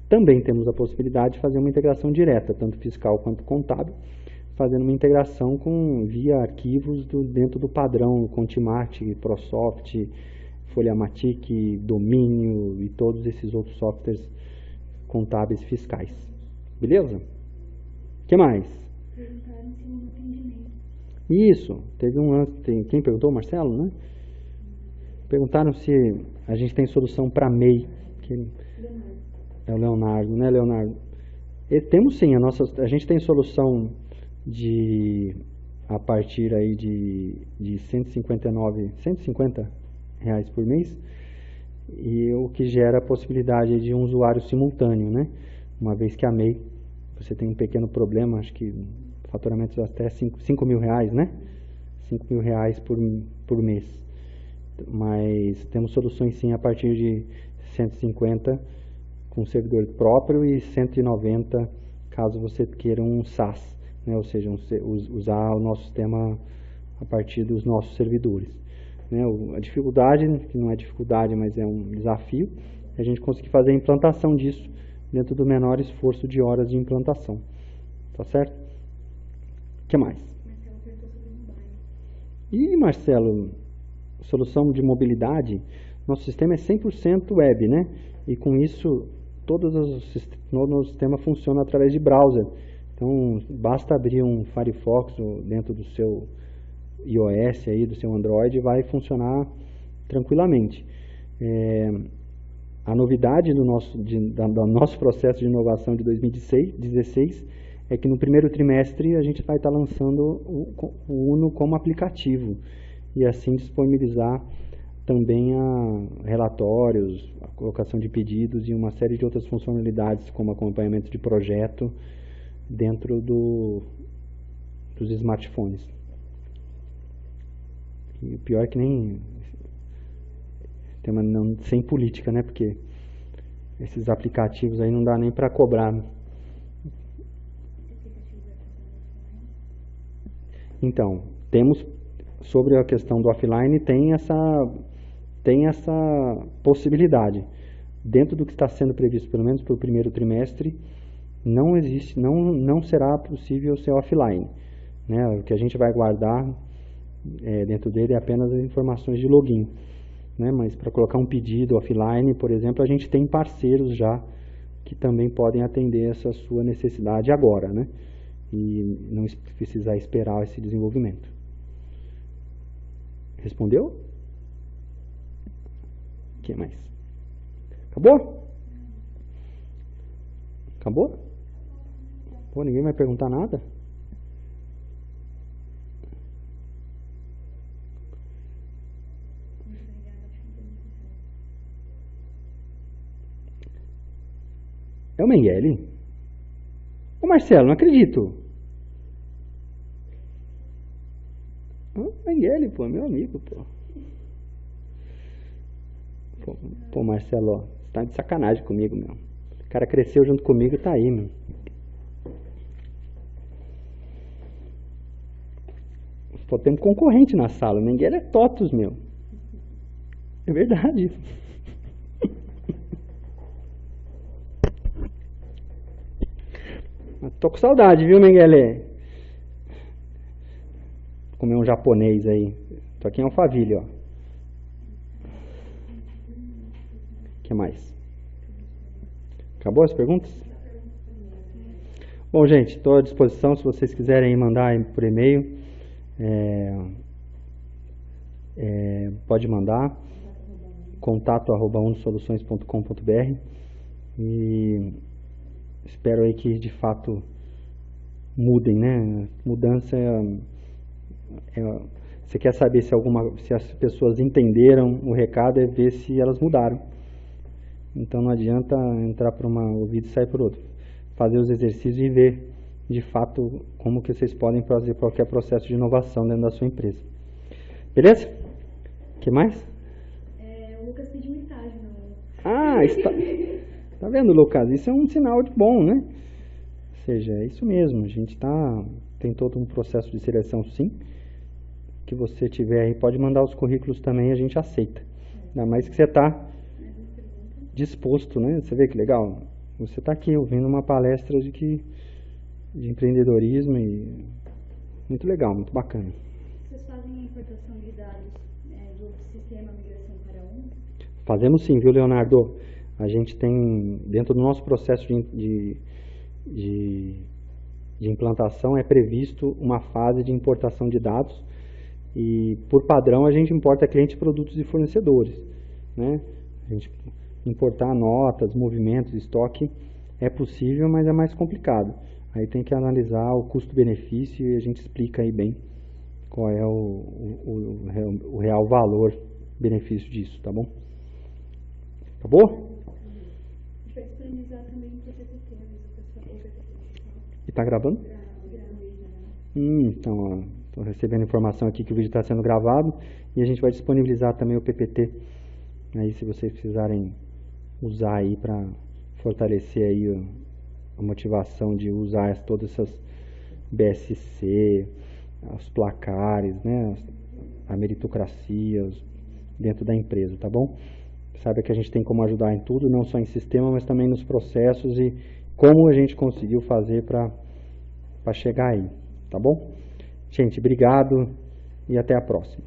S1: Também temos a possibilidade de fazer uma integração direta, tanto fiscal quanto contábil, fazendo uma integração via arquivos dentro do padrão Contimart, ProSoft, Folhamatic, Domínio e todos esses outros softwares contábeis fiscais. Beleza? O que mais?
S2: Perguntaram se não atendimento.
S1: Isso, teve um lance, quem perguntou? Marcelo, né? Perguntaram se a gente tem solução para MEI. É o Leonardo, né, Leonardo? Temos sim, a gente tem solução a partir aí de 150 reais por mês, e o que gera a possibilidade de um usuário simultâneo, né? Uma vez que a MEI, você tem um pequeno problema, acho que faturamentos até 5 mil reais, né? 5 mil reais por mês. Mas temos soluções sim a partir de 150 com servidor próprio e 190 caso você queira um SaaS, né? Ou seja, usar o nosso sistema a partir dos nossos servidores. Né? A dificuldade, que não é dificuldade, mas é um desafio, é a gente conseguir fazer a implantação disso dentro do menor esforço de horas de implantação. Tá certo? O que mais?
S2: Marcelo perguntou sobre mobile.
S1: E, Marcelo, solução de mobilidade, nosso sistema é 100% web, né? E com isso, todo o sistema funciona através de browser. Então, basta abrir um Firefox dentro do seu iOS, aí, do seu Android, e vai funcionar tranquilamente. A novidade do nosso processo de inovação de 2016 é que no primeiro trimestre a gente vai estar lançando o Uno como aplicativo e assim disponibilizar também relatórios, a colocação de pedidos e uma série de outras funcionalidades como acompanhamento de projeto dentro dos smartphones. E o pior é que nem sem política, né? Porque esses aplicativos aí não dá nem para cobrar. Então, temos sobre a questão do offline, tem essa possibilidade. Dentro do que está sendo previsto, pelo menos para o primeiro trimestre, não será possível ser offline. Né? O que a gente vai guardar dentro dele é apenas as informações de login. Né? Mas para colocar um pedido offline, por exemplo, a gente tem parceiros já que também podem atender essa sua necessidade agora, né? E não precisar esperar esse desenvolvimento. Respondeu? O que mais? Acabou? Acabou? Pô, ninguém vai perguntar nada? É o Mengele? Ô Marcelo, não acredito. O Mengele, pô, meu amigo, pô. Pô, Marcelo, ó, você tá de sacanagem comigo, meu. O cara cresceu junto comigo e tá aí, meu. Pô, tem um concorrente na sala. O Mengele é TOTUS, meu. É verdade isso. Tô com saudade, viu, Mengele? Vou comer um japonês aí. Tô aqui em Alphaville, ó. O que mais? Acabou as perguntas? Bom, gente, estou à disposição se vocês quiserem mandar por e-mail. Pode mandar. contato@unosoluções.com.br e espero aí que de fato mudem, né? Mudança você quer saber se as pessoas entenderam o recado, é ver se elas mudaram. Então não adianta entrar por um ouvido e sair por outro. Fazer os exercícios e ver, de fato, como que vocês podem fazer qualquer processo de inovação dentro da sua empresa. Beleza? O que mais?
S2: O Lucas pediu um estágio.
S1: Tá vendo, Lucas? Isso é um sinal de bom, né? Ou seja, é isso mesmo. A gente tem todo um processo de seleção, sim. Que você tiver aí, pode mandar os currículos também, a gente aceita. Ainda mais que você está disposto, né? Você vê que legal? Você está aqui ouvindo uma palestra de empreendedorismo e muito legal, muito bacana.
S2: Vocês fazem a importação de dados do sistema migração para um?
S1: Fazemos sim, viu, Leonardo? A gente tem, dentro do nosso processo de implantação, é previsto uma fase de importação de dados e, por padrão, a gente importa clientes, produtos e fornecedores, né? A gente importar notas, movimentos, estoque é possível, mas é mais complicado. Aí tem que analisar o custo-benefício e a gente explica aí bem qual é o real valor, benefício disso, tá bom? Acabou?
S2: A gente vai disponibilizar também para o PPT,
S1: E tá gravando? Então, estou recebendo informação aqui que o vídeo está sendo gravado e a gente vai disponibilizar também o PPT. Aí, se vocês precisarem usar aí para fortalecer aí a motivação de usar todas essas BSC, os placares, né, a meritocracia dentro da empresa, tá bom? Saiba que a gente tem como ajudar em tudo, não só em sistema, mas também nos processos e como a gente conseguiu fazer para chegar aí, tá bom? Gente, obrigado e até a próxima.